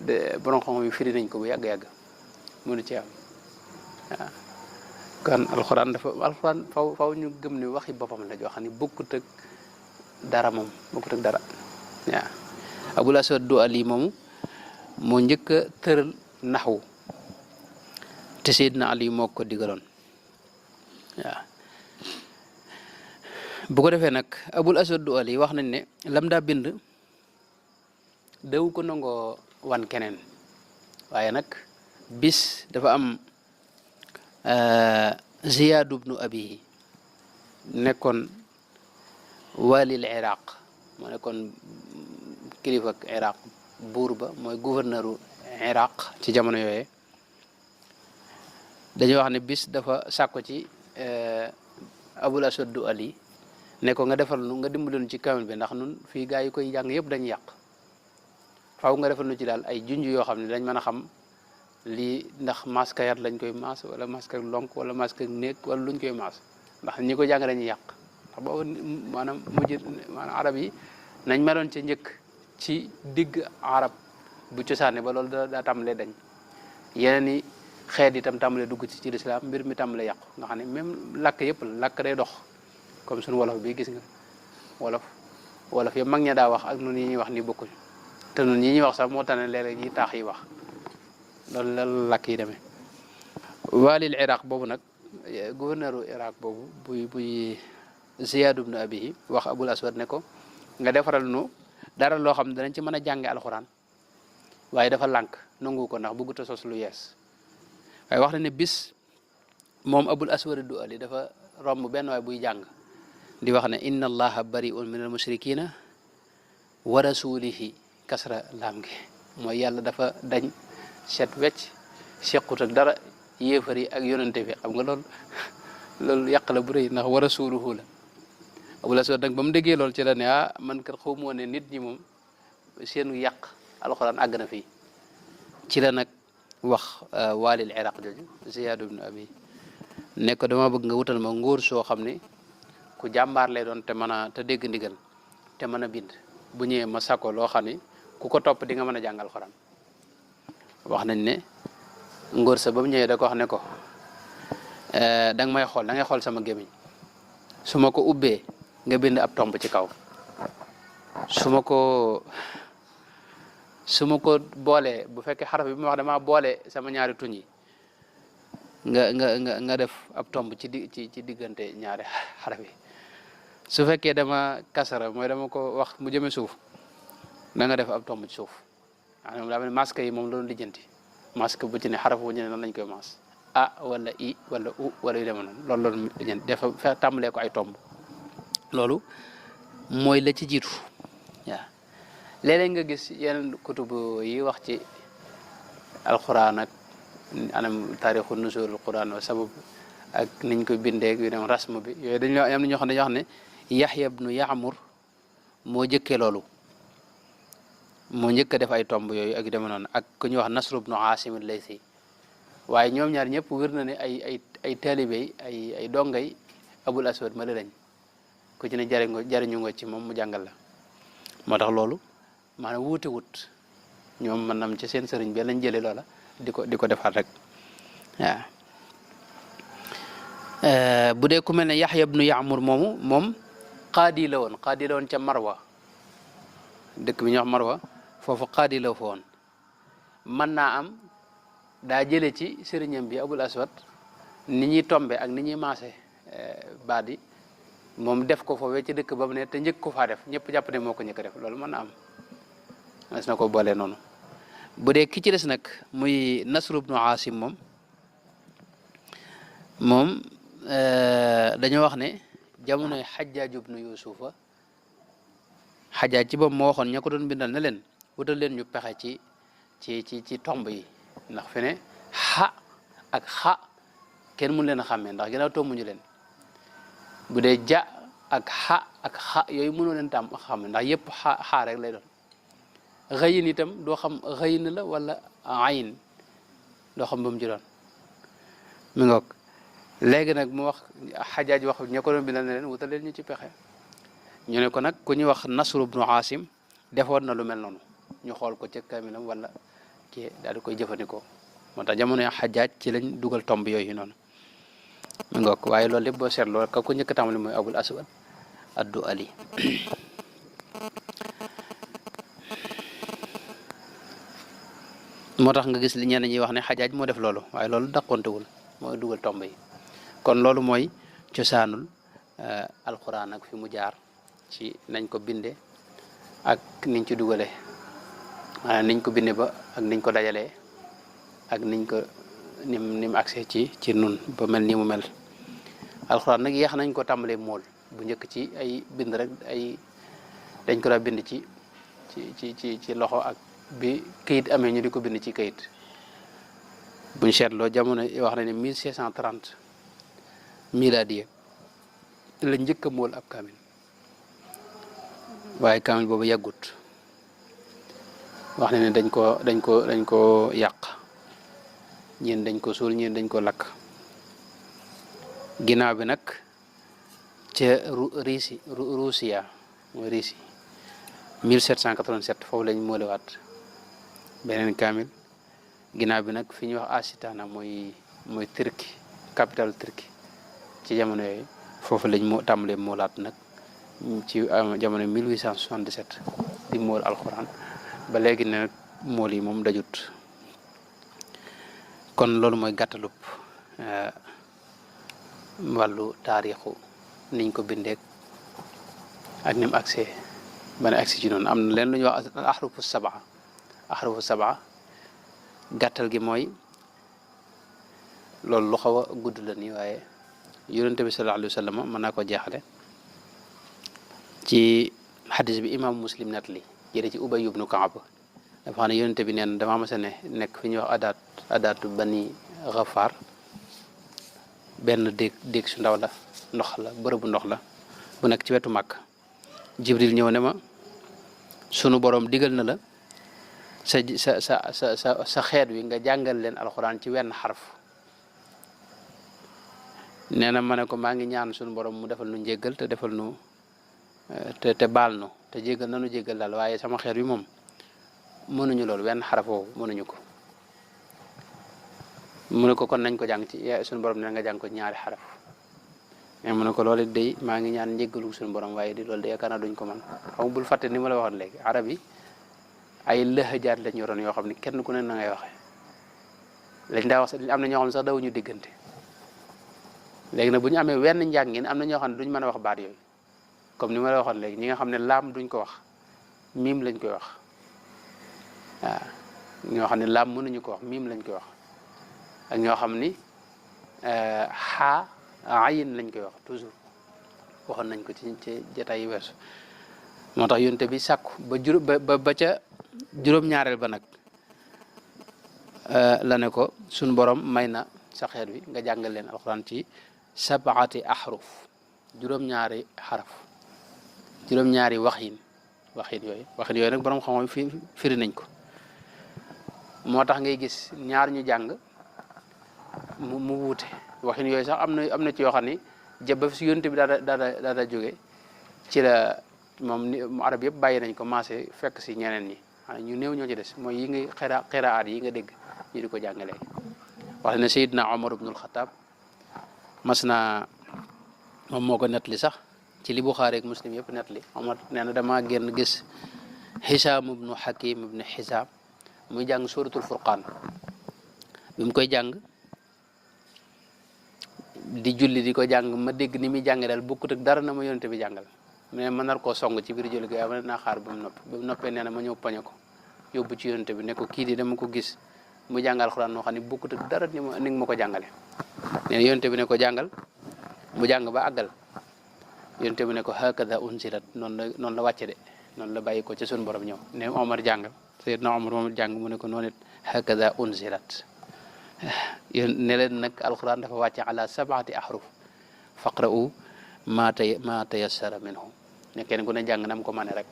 Speaker 1: de borom xam yi firi nañ ko bu yàgg-yàgg mënu ci am waaw kon alxuraan faw ñu gëm ne waxi boppam la joo xam ne bokkut ak dara moom bokkut ak dara waaw Abul Aswad Du'ali moomu moo njëkk a tëral naxwu te Seydina Ali moo ko digaloon waaw bu ko defee nag Abul Aswad Du'ali wax nañ ne lam daa bind daw ko nangoo wan keneen waaye nag bis dafa am Ziyaad ibnu Abihi nekkoon walil Iraq moo nekkoon kilifa ak Iraq buur ba mooy gouverneuru Iraq ci jamono yooye dañuy wax ne bis dafa sàkko ci Abul Aswad Du'ali ne ko nga defal nu nga dimbaloon ci kamil bi ndax nun fii gaa yi koy jàng yëpp dañuy yàq faaw nga defal nu ci daal ay junj yoo xam ne dañ mën a xam lii ndax masque yat lañ koy maas wala masque lonk wala masque néeg wala luñ koy maas ndax ñi ko jàng dañuy yàq ndax boobu maanaam arab yi nañ meloon ca njëkk ci digg arab bu cosaane ba loolu daa tàmbalee dañ yeneen i xeet itam tàmbalee dugg ci lislaam mbir mi tàmbalee yàqu nga xam ne même làkk yëpp la làkk day dox comme suñu wolof bi gis nga wolof yëpp mag ña daa wax ak nun yi ñuy wax ni bokkuñ te nun yi ñuy wax sax moo tax ne léeg-léeg ñi taax yi wax loolu la làkk yi demee walil Iraq boobu nag gouverneur Iraq boobu buy Ziyaad ibnu Abihi wax Abul Aswad ne ko nga defaral nu dara loo xam ne danañ ci mën a jànge alxuraan waaye dafa lànk nangu ko ndax bëggut a sos lu yees waaye wax na ne bis moom Abul Aswad Du'ali dafa romb benn waay buy jàng di wax ne inna allaha bari'un min al mushrikina wa rasulihi kasra laam gi mooy yàlla dafa dañ set wecc sequt ak dara yéefar yi ak yonente bi xam nga loolu yàq la bu rëy ndax wa rasuluhu la Abul Aswad nag ba mu déggee loolu ci la ne man kat xaw moo ne nit ñi moom seenu yàq alxuraan àgg na fii ci la nag wax walil Iraq jooju Ziyaad ibnu Abi ne ko dama bëgg nga wutal ma nguur soo xam ne ku jàmbaar lay doon te mën a te dégg ndigal te mën a bind bu ñëwee ma sako loo xam ne ku ko topp di nga mën a jàng alxuraan wax nañ ne ngóor sa ba mu ñëwee da ko wax ne ko da nga may xool da ngay xool sama gémmiñ su ma ko ubbee nga bind ab tomb ci kaw su ma ko boolee bu fekkee xaraf bi mu wax dama boole sama ñaari tuñ yi nga def ab tomb ci diggante ñaari xaraf yi su fekkee dama kasara mooy dama ko wax mu jëme suuf da nga def ab tomb ci suuf waaw moom daa mel ne masque yi moom loolu lijjanti masque bu ci ne xaraf bu ñu ne nan lañ koy mas a wala i wala u wala yu demee noonu loolu lijjanti dafa tàmbalee ko ay tomb loolu mooy la ci jiitu waaw léeg-léeg nga gis yeneen kutubu yi wax ci alquran ak anam taarixu nuzuul alquran wa sabab ak niñ ko bindeeg yu dem rasm bi yooyu dañu am na ñoo xam ne dañoo wax ne Yaxya ibnu Yaamur moo jëkkee loolu moo njëkk a def ay tomb yooyu ak yu demee noonu ak ku ñuy wax Nasr ibnu Aasim al-Laythi waaye ñoom ñaar ñëpp wér na ne ay taalibe ay dongay Abul Aswad ma lañ ku ci ne jariñu nga ci moom mu jàngal la moo tax loolu maanaam wuute wut ñoom mën nam ci seen sëriñ bi lañ jëlee loola di ko defaat rek waaw bu dee ku mel ne Yaxya ibnu Yaamur moom qaadi la woon ca Marwa dëkk bi ñuy wax Marwa foofu qaadi la fa woon mën naa am daa jële ci sëriñam bi Abul Aswad ni ñuy tombe ak ni ñuy maase baat yi moom def ko foofee ci dëkk ba mu ne te njëkk ko faa def ñëpp jàpp ne moo ko njëkk def loolu mën na am mas na ko boolee noonu bu dee ki ci des nag muy Nasr ibnu Aasim moom dañoo wax ne jamonoy Xajjaaj ibnu Yuusufa Xajjaaj ci boobu moo waxoon ña ko doon bindal ne leen wutal leen ñu pexe ci tomb yi ndax fi ne xa ak xa kenn mun leen a xàmmee ndax ginnaaw tombuñu leen bu dee ja ak xa yooyu mënoo leen tam xam ndax yëpp xa rek lay doon xëyin itam doo xam xëyin la wala ayin doo xam ba mu ci doon mi ngoog léegi nag mu wax Xajaaj wax ña ko doon bindal ne leen wutal leen ñu ci pexe ñu ne ko nag ku ñuy wax Nasru ibnu Aasim defoon na lu mel noonu ñu xool ko ca kaamilam wala kii daal di koy jëfandikoo moo tax jamono Xajaaj ci lañ dugal tomb yooyu noonu mi ngoog waaye loolu lépp boo seetloo ka ko njëkk a tàmbali mooy Abul Aswad ad-Du'ali moo tax nga gis li ñenn ñi wax ne Xajaaj moo def loolu waaye loolu dàqontewul mooy dugal tomb yi kon loolu mooy cosaanul alquran ak fi mu jaar ci nañ ko binde ak niñ ci dugale maanaam niñ ko binde ba ak niñ ko dajalee ak niñ ko nim accès ci nun ba mel ni mu mel alquran nag yeex nañ ko tàmbalee mool bu njëkk ci ay bind rek ay dañ ko daa bind ci loxo ak bi kayit amee ñu di ko bind ci kayit buñ seetloo jamono wax na ne 1630 miladiye la njëkk a mool ab kaamil waaye kaamil boobu yàggut wax na ne dañ ko yàq ñeen dañ ko suul ñeen dañ ko lakk ginnaaw bi nag ca Ruusiya mooy Russie 1787 foofu lañ moolewaat beneen kaamil ginnaaw bi nag fi ñuy wax Asitana mooy Turki capitale Turki ci jamono yooyu foofu lañ tàmbalee moolaat nag ci jamono 1877 di mool alxuraan ba léegi ne nag mool yi moom dajut kon loolu mooy gàttalub wàllu taarixu niñ ko bindeek ak nim accès bana accès ci noonu am na leen lu ñuy wax ahrufu sab'a gàttal gi mooy loolu lu xaw a gudd la nii waaye yonente bi sallallahu alayhi wa sallam mën naa ko jeexale ci xadis bi imam Muslim net li jëre ci Ubay ibnu Kaab dafa xam ne yonente bi neen dama mas a nekk fi ñuy wax adaatu bani Gafaar benn déeg su ndaw la ndox la bërëbu ndox la bu nekk ci wetu Màkk Jibril ñëw ne ma sunu borom digal na la sa xeet wi nga jàngal leen alxuraan ci wenn xarf nee na ma ne ko maa ngi ñaan sunu borom mu defal nu njéggal te defal nu te baal nu te jéggal nanu jéggal daal waaye sama xeet wi moom mënuñu loolu wenn xaraf woowu mënuñu ko mu ne ko kon nañ ko jàng ci sunu borom ne nga jàng ko ñaari xaraf mais mu ne ko loolu day maa ngi ñaan njéggalu sunu borom waaye di loolu de yaakaar naa duñ ko mën xam bul fàtte ni ma la waxoon léegi arab yi ay lëxëjaat lañ yoroon yoo xam ne kenn ku ne na ngay waxee lañ daa wax am na ñoo xam ne sax dawuñu diggante léegi nag bu ñu amee wenn njàngin am na ñoo xam ne duñ mën a wax baat yooyu comme ni ma la waxoon léegi ñi nga xam ne laam duñ ko wax miim lañ koy wax waaw ñoo xam ne laam mënuñu ko wax miim lañ koy wax ak ñoo xam ni xaa ayin lañ koy wax toujours waxoon nañ ko ci jotaay yi weesu moo tax yonte bi sàkku ba ca juróom-ñaareel ba nag la ne ko suñ borom may na sa xeet wi nga jàngal leen alxuraan ci sabaati ahruf juróom-ñaari xaraf juróom-ñaari waxin yooyu nag borom xam-xam firi nañ ko moo tax ngay gis ñaar ñu jàng mu wuute waxin yooyu sax am na ci yoo xam ni ba si yonte bi daada jóge ci la moom ni arab yëpp bàyyi nañ ko commencé fekk si ñeneen ñi ñu néew ñoo ci des mooy yi nga xiraat yi nga dégg ñu di ko jàngalee wax ne Seydina Omar ibnul Xataab mas naa moom moo ko nettali sax ci li Buxaari ak Muslim yëpp nettali Omar nee na dama génn gis Hisaam ibnu Hakim ibnu Hisaam muy jàng suratul Furqaan bi mu koy jàng di julli di ko jàng ma dégg ni muy jàng daal bokkut ak dara na ma yonente bi jàngal mais ma nar koo song ci biir julli gi ma naa xaar ba mu noppee nee na ma ñëw poñe ko yóbbu ci yonente bi ne ko kii di dama ko gis mu jàngal alxuraan noo xam ne bokkut ak dara ni nga ma ko jàngale nee na yonente bi ne ko jàngal mu jàng ba àggal yonte bi ne ko hakada unzilat noonu la wàcce de noonu la bàyyi ko ci sun borom ñëw ne Omar jàngal Seydina Omar moom jàng mu ne ko noonu it hakada unzilat yéen ne leen nag alquran dafa wàcce ala sab'ati ahruf faqra'u ma tayassara minhu ne kenn ku ne jàng nam ko mane rek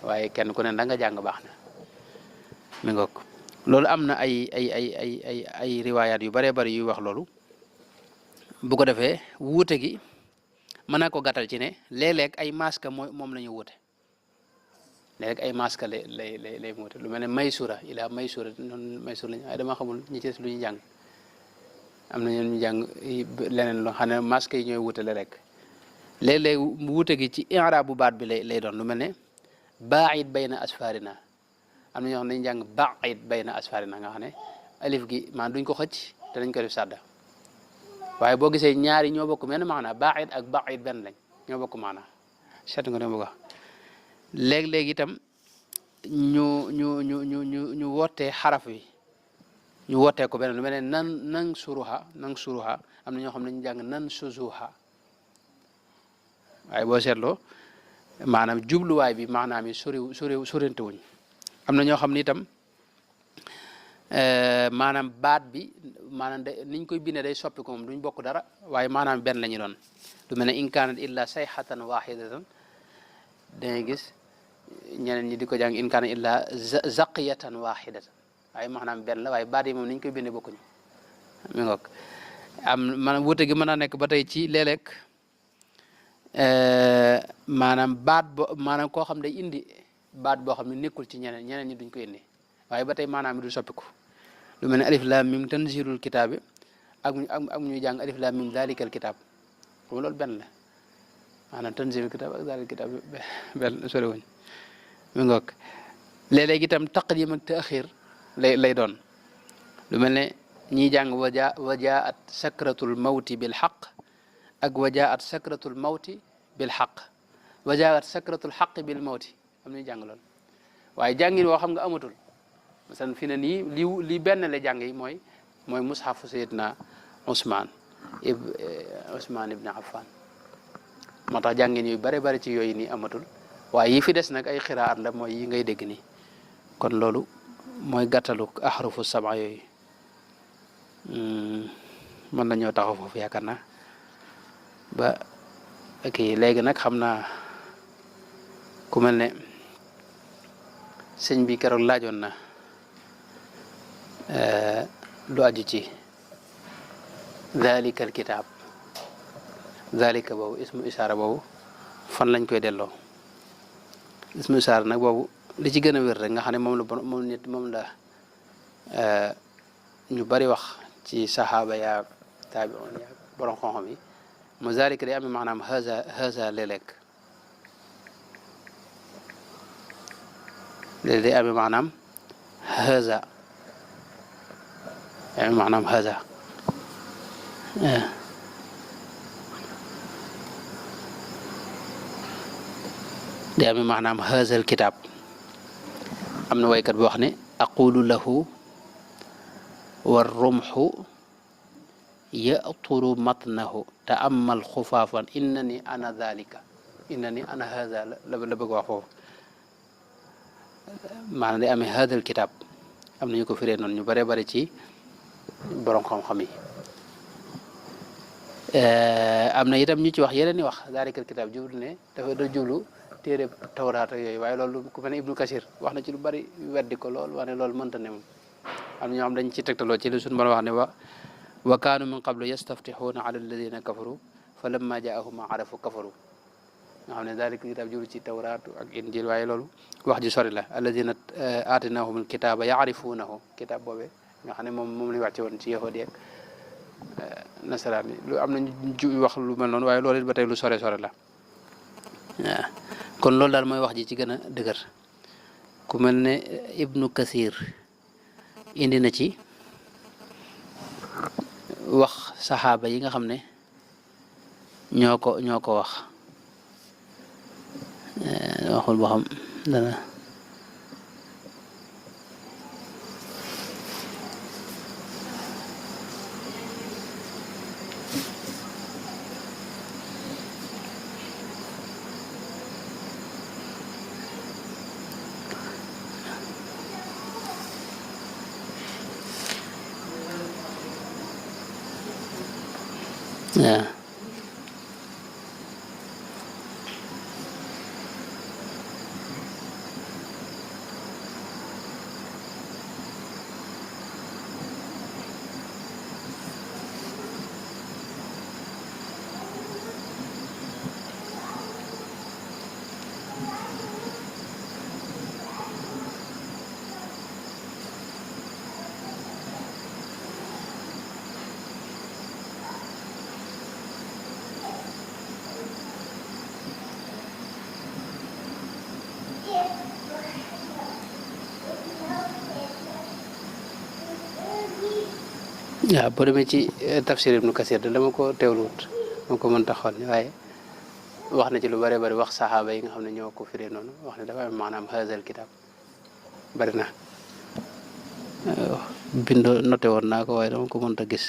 Speaker 1: waaye kenn ku ne da nga jàng baax na mi ngoog loolu am na ay riwaayaat yu bëree bëri yuy wax loolu bu ko defee wuute gi mën naa ko gàttal ci ne léeg-léeg ay masque moom la ñu wuute léeg-léeg ay masque lay wuute lu mel ne maysura ila maysura noonu maysura lañu waaye dama xamul ñi ci des lu ñu jàng am na ñeen ñu jàng leneen loo xam ne masque yi ñooy wuute léeg-léeg wuute gi ci i'raab bu baat bi lay doon lu mel ne baa'id bayna asfarina am na ñoo xam ne dañu jàng baa'id bayna asfarina nga xam ne alif gi maanaam duñ ko xëcc te dañ ko def sàdda waaye boo gisee ñaari ñoo bokk menn maana baa'id ak baa'id benn lañ ñoo bokk maana seetlu nga ne bëgg léeg-léeg itam ñu wootee xaraf wi ñu wootee ko benn lu mel ne nang suruha am na ñoo xam ne ñu jàng nan suzuha waaye boo seetloo maanaam jubluwaay bi maanaam yi sorente wuñ am na ñoo xam ne itam maanaam baat bi maanaam niñ koy bindee day soppi ko moom duñ bokk dara waaye maanaam benn la ñu doon lu mel ne in kaanat illa sayhatan wahidatan dangay gis ñeneen ñi di ko jàng in kaanat illa zaqiyatan wahidatan waaye maanaam benn la waaye baat yi moom niñ koy bindee bokkuñu mi ngoog maanaam wuute gi mën naa nekk ba tey ci léeg-léeg maanaam maanaam koo xam day indi baat boo xam ne nekkul ci ñeneen ñi duñ ko indi waaye ba tey maanaam mi du soppiku lu mel ne alif lam mim tanzilul kitaabi ak ñuy jàng alif lam mim dalikal kitaab comme loolu benn la maanaam tanzilul kitaab ak dalikal kitaab benn sori wuñ mi ngoog léeg-léeg itam taqdim ak taaxir lay doon lu mel ne ñiy jàng wajaat sakratul mawti bil xaq ak wajaat sakratul mawti bil xaq wajaat sakratul xaq bil mawti am nañu jàng lool waaye jàngin woo xam nga amatul masalan fi ne nii li benn la jàng yi mooy mushafu Seydina Ousmane ibn Affan moo tax jàngin yu bare bare ci yooyu nii amatul waaye yi fi des nag ay xiraat la mooy yi ngay dégg nii kon loolu mooy gàttalu ahrufu saba yooyu mën nañoo taxaw foofu yaakaar naa ba kii léegi nag xam naa ku mel ne sëñ bi keroog laajoon na lu aju ci dalika al kitaab dalika boobu ismu isaara boobu fan lañ koy delloo ismu isaara nag boobu li ci gën a wér rek nga xam ne moom la ñu bari wax ci saxaaba yaa taabi'un yaa borom xam-xam yi mu zalika day amee maanaam haza léeg-léeg day amee maanaam haza amee maanaam haza day amee maanaam hazal kitaab am na waykat bi wax ne aqulu lahu war rumxu yaturu matnahu taamal xufaafan innani ana dhalika innani ana haza la bëgg wax foofu maanaam day amee hadal kitaab am nañu ko firee noonu ñu bare bare ci borom xam-xam yi am na itam ñu ci wax yeneen i wax daalikal kitaab jublu ne dafa da jublu téere tawraat ak yooyu waaye loolu ku mel ne Ibnu Kasir wax na ci lu bari weddi ko lool wax ne loolu mënta ne moom am na ñoo xam dañ ci tegtaloo ci li suñu mën a wax ne wa kaanu min qablu yastaftixuuna ala alladina kafaru fa lamma jaahum ma arafu kafaru nga xam ne daalika kitaab jublu ci tawraat ak injil waaye loolu wax ji sori la alladina aatinahum alkitaaba yaarifuunahu kitaab boobee nga xam ne moom lañ wàcce woon ci yahudi ak nasaraan yi lu am nañu wax lu mel noonu waaye loolu it ba tey lu sore la waaw kon loolu daal mooy wax ji ci gën a dëgër ku mel ne Ibnu Kasir indi na ci wax saxaaba yi nga xam ne ñoo ko wax waxul boo xam dana waaw waaw boo demee ci tafsir ibnu kasir de dama ko teewluwut moo ko mën ta xool ni waaye wax na ci lu bare bari wax saxaaba yi nga xam ne ñoo ko firee noonu wax ne dafa am maanaam haazal kitab bari na bind noté woon naa ko waaye dama ko mën ta gis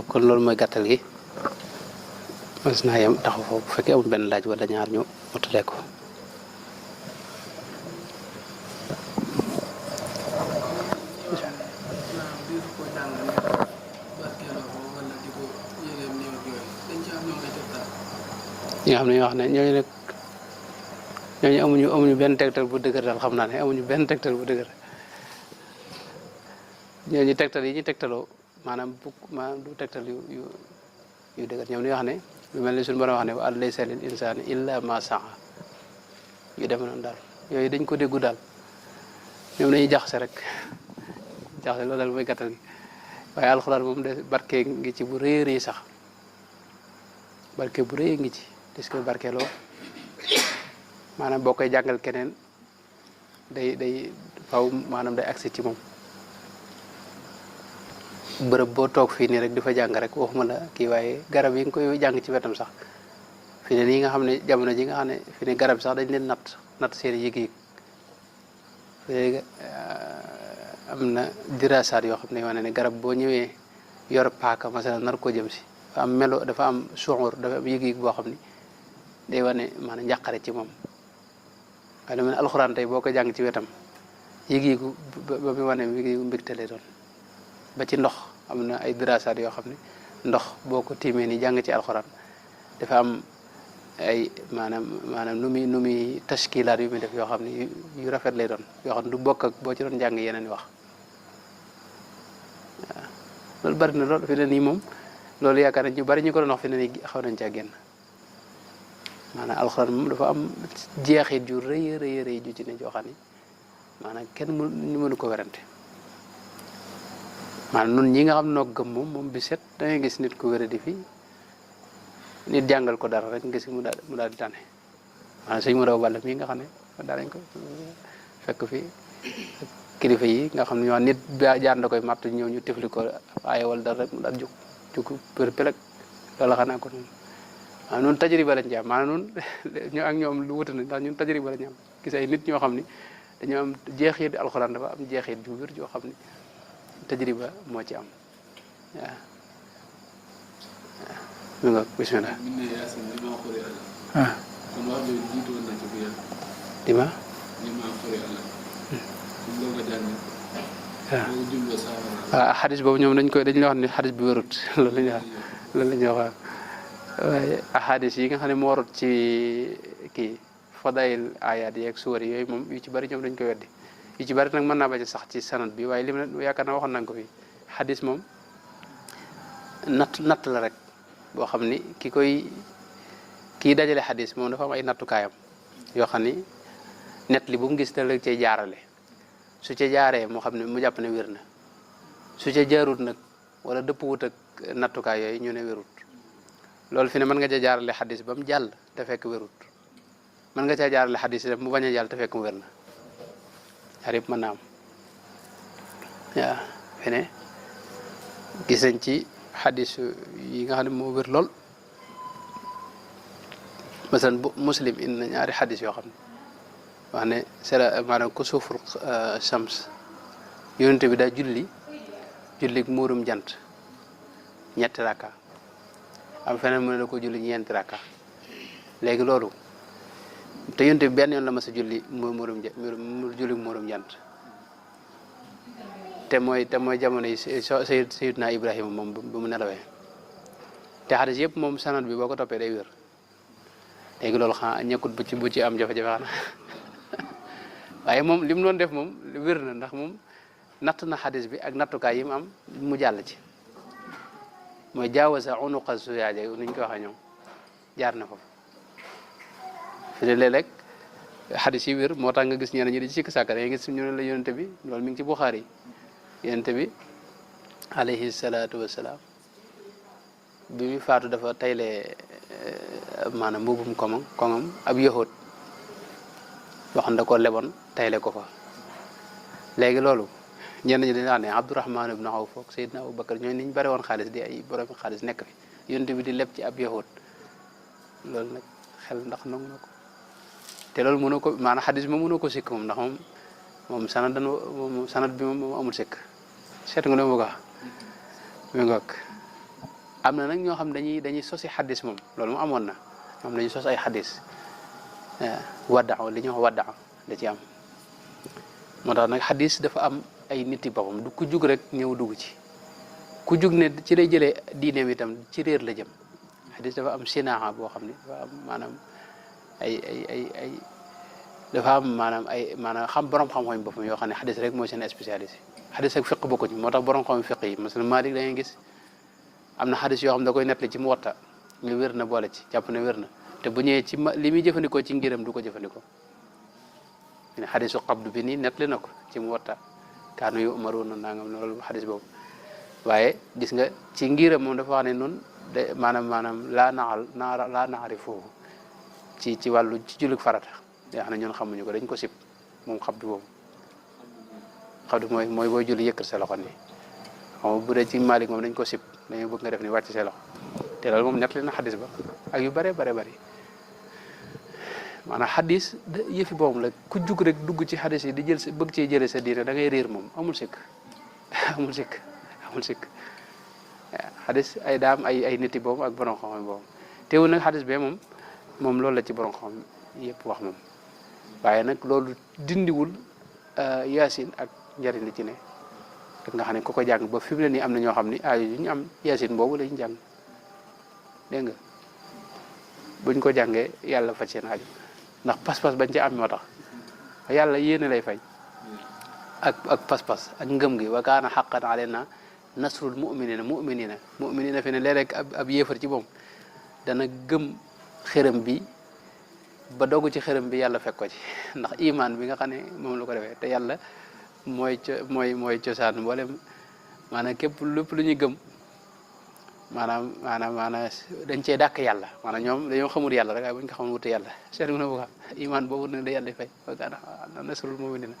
Speaker 1: kon loolu mooy gàttal gi mas naa yem taxaw foofu bu fekkee amul benn laaj wala ñaar ñu motalee ko ñi nga xam ne ñoo wax ne ñooñu nag ñooñu amuñu benn tegtal bu dëgër daal xam naa ne amuñu benn tegtal bu dëgër ñooñu tegtal yi ñu tegtaloo maanaam du tegtal yu dëgër ñoom ñuy wax ne lu mel ni suñu borom wax ne wa an laysa lil insaani illa ma saa yu dem noonu daal yooyu dañ ko déggu daal ñoom dañuy jaxase rek jaxase loolu daal mooy gàttal gi waaye alxuraan moom de barke ngi ci bu rëy rëy sax barke bu rëy ngi ci des koy barkeeloo maanaam boo koy jàngal keneen day faw maanaam day accès ci moom bërëb boo toog fii nii rek di fa jàng rek waxuma la kii waaye garab yi nga koy jàng ci wetam sax fi ne nii nga xam ne jamono ji nga xam ne fi ne garab sax dañ leen natt seen yëg-yëg fi am na diraasaat yoo xam ne wane ne garab boo ñëwee yor paaka masala nar ko jëm si dafa am melo dafa am suur dafa am yëg-yëg boo xam ne day wane maanaam njàqare ci moom waaye lu mel ne alxuraan tey boo ko jàng ci wetam yëg-yëgu ba mu wane yëg-yëgu mbégte lay doon ba ci ndox am na ay diraasaat yoo xam ne ndox boo ko tiimee ni jàng ci alxuraan dafa am ay maanaam nu muy tashkilaat yu muy def yoo xam ne yu rafet lay doon yoo xam ne du bokk ak boo ci doon jàng yeneen wax waaw loolu bari na loolu fi ne nii moom loolu yaakaar nañ ñu bari ñu ko doon wax fi ne nii xaw nañ caa génn maanaam alxuraan moom dafa am jeexit ju rëy rëy ju ci ne joo xam ne maanaam kenn ñu mënu ko werante maanaam nun ñi nga xam noo gëm moom bi set da ngay gis nit ku wéra di fi nit jàngal ko dara rek nga gis mu daal di tane maanaam sëñ mu raw balla mii nga xam ne daanañ ko fekk fi kilifa yi nga xam ne ñoo nit jaan da koy matt ñëw ñu tifli ko aaye wala dara rek mu daal jug përpelek loolu xanaa ko noonu maanaam nun tajriba lañ ci am maanaam nun ñu ak ñoom lu wuta na ndax ñun tajriba lañ am gis ay nit ñoo xam ni dañoo am jeexit alxuraan dafa am jeexit ju wér joo xam ni tajriba moo ci am waaw mi nga bismillah dima waaw xadis boobu ñoom dañ la wax ne xadis bi wérut loolu la ñuy wax waaye ahadis yi nga xam ne moo warut ci kii fadayil ayat yeeg suwar yooyu moom yu ci bari ñoom dañ koy weddi yu ci bari nag mën naa bañ a sax ci sanad bi waaye li ma yaakaar naa waxoon nañ ko fi xadis moom natt la rek boo xam ni kii dajale xadis moom dafa am ay nattukaayam yoo xam ni net li bu mu gis da la cay jaarale su ca jaaree moo xam ne mu jàpp ne wér na su ca jaarut nag wala dëpp wut ak nattukaay yooyu ñu ne wérut loolu fi ne mën nga ca jaarale xadis ba mu jàll te fekk wérut mën nga caa jaarale xadis mu bañ a jàll te fekk mu wér na ñaar yëpp mën naa am waaw fi ne gis nañ ci xadis yi nga xam ne moo wér lool masalan bu muslim indi na ñaari xadis yoo xam ne wax ne sera maanaam ku suuful shams yonente bi daa julli muurum jant ñetti rakka am feneen mu ne la ko julli ñeenti rakka léegi loolu te yonente bi benn yoon la mas a julli muurum jant te mooy jamono yi Sayyidina Ibrahima moom ba mu nelawee te xadis yëpp moom sanad bi boo ko toppee day wér léegi loolu xanaa ñekkut bu ci am jafe-jafe xanaa waaye moom li mu doon def moom wér na ndax moom natt na xadis bi ak nattukaay yi mu am mu jàll ci mooy jaawasa unuqa zujaaja ni ñu ko waxee ñoom jaar na foofu fi ne léeg-léeg xadis yi wér moo tax nga gis ñeneen ñi di ci sikk sàkka da ngay gis ñu ne la yonente bi loolu mi ngi ci Buxaari yi yonente bi alayhi salaatu wassalaam bi mu faatu dafa tayle maanaam mbubum koŋam ab yahud boo xam ne da koo leboon tayle ko fa léegi loolu ñenn ñi dañu wax ne Abdurahman ibn Awf ak Seydina Abubakar ñooñu ni ñu bari woon xaalis di ay borom xaalis nekk fi yonent bi di leb ci ab yahud loolu nag xel ndax nangu na ko te loolu mënoo ko maanaam xadis bi moom mënoo ko sikk moom ndax moom sanad bi moom amul sikk seet nga ne ma ko wax mi ngoog am na nag ñoo xam dañuy sosi xadis moom loolu moom amoon na moom dañuy sos ay xadis waddaaw li ñuy wax waddaaw da ci am moo tax nag xadis dafa am ay nit yi boppam du ku jug rek ñëw dugg ci ku jug ne ci lay jëlee diineem itam ci réer la jëm xadis dafa am sinaa boo xam ne dafa am maanaam ay dafa am maanaam xam borom xam-xam boppam yoo xam ne xadis rek mooy seen spécialisé xadis ak fiq bokkuñ moo tax borom xam fiq yi masalan Maalik da ngay gis am na xadis yoo xam ne da koy nettali ci mu watta ñu wér na boole ci jàpp ne wér na te bu ñëwee ci li muy jëfandikoo ci ngiram du ko jëfandikoo ne xadisu qabdu bi nii nettali na ko ci mu watta kaanu yu umaruuna nangam loolu xadis boobu waaye gis nga ci ngiram moom dafa wax ne noonu de maanaam laa naxari foofu ci wàllu ci julug farata yoo xam ne ñun xamuñu ko dañ ko sib moom xabdu boobu xabdu mooy booy julli yëkkat sa loxo nii xam bu dee ci Maalik moom dañ ko sib dañu bëgg nga def ni wàcc sa loxo te loolu moom nettali na xadis ba ak yu bare bari maanaam xadis yëfi boobu la ku jug rek dugg ci xadis yi di jël sa bëgg cee jëlee sa diine da ngay réer moom amul sikk amul sikk xadis ay daam ay niti boobu ak borom xam-xam boobu teewul nag xadis bee moom loolu la ci borom xam yëpp wax moom waaye nag loolu dindiwul yaasin ak njariñ li ci ne ak nga xam ne ku ko jàng ba fi mu ne nii am na ñoo xam ni aajo yu ñu am yaasin boobu lañu jàng dégg nga buñ ko jàngee yàlla faj seen aajo ndax pas-pas bañ ci am moo tax yàlla yéene lay fay ak pas-pas ak ngëm gi wa kaana haqqan alayna nasrul muminina fi ne léeg-léeg ab yéefar ci moom dana gëm xërëm bi ba dogu ci xërëm bi yàlla fekk ko ci ndax iman bi nga xam ne moom la ko defee te yàlla mooy cosaan mboolem maanaam képp lépp lu ñuy gëm maanaam dañ cee dàkk yàlla maanaam ñoom dañoo xamul yàlla rek waaye buñ ko xamul wute yàlla seet nga ne bu iman boobu ne da yàlla fay wa kaana nasrul muminina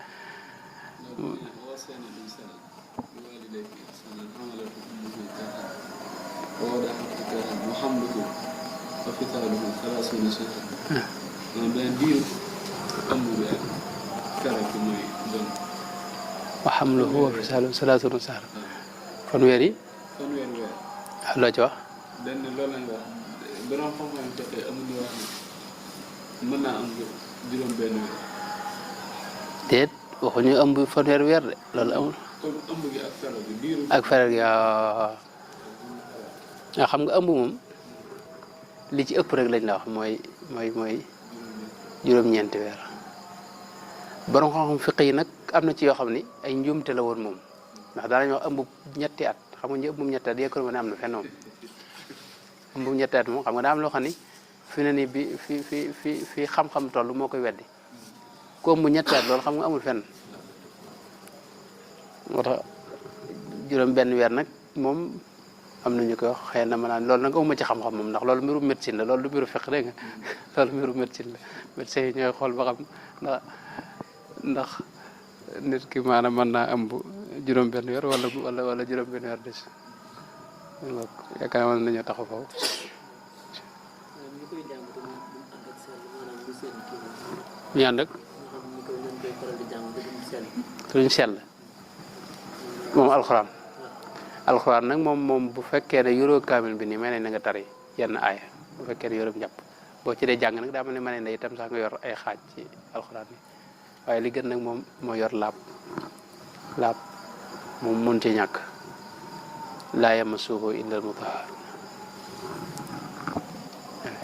Speaker 1: wa hamluhu wa fisaaluhu salaasuuna shahran fanweer yi loo ci wax
Speaker 2: benn loolu lañ wax borom xam-xam fekkee amuñu wax ni mën naa am juróom benn weer
Speaker 1: déet waxuñu ëmb fanweer weer de loolu amul
Speaker 2: comme ëmb gi ak feral gi diiru
Speaker 1: ak feral gi waaw xam nga ëmb moom li ci ëpp rek lañ la wax mooy juróom-ñeenti weer borom xam-xam fiq yi nag am na ci yoo xam ni ay njuumte la woon moom ndax daanañu wax ëmb ñetti at xam nga ëmb ñetti at yëkkër ma ne am na fenn moom ëmb ñetti at moom xam nga daa am loo xam ni fi ne ni bi fi xam-xam toll moo koy weddi ku ëmb ñetti at loolu xam nga amul fenn moo tax juróom benn weer nag moom am nañu ko wax xëy na maanaam loolu nag amuma ci xam-xam moom ndax loolu mbiru médecine la loolu du mbiru fiq dégg nga loolu mbiru médecine la médecin yi ñooy xool ba xam ndax nit ki maanaam mën naa ëmb juróom benn weer wala juróom benn weer des yaakaar naa nañoo taxaw foofu ñu ànd ak luñ sell moom alxuraan nag moom bu fekkee ne yoroo kaamil bi nii mel na nga tari yenn aaya bu fekkee ne yoroo njàpp boo ci dee jàng nag daa mel ne mane na itam sax nga yor ay xaaj ci alxuraan bi waaye li gën nag moom moo yor laab moom mun ci ñàkk laa yamassuhu illa al-mutahharun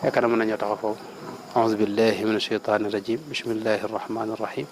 Speaker 1: yaakaar naa mën nañoo taxaw foofu auzu billahi min ashaytani rajim bismillahi arrahmani arrahim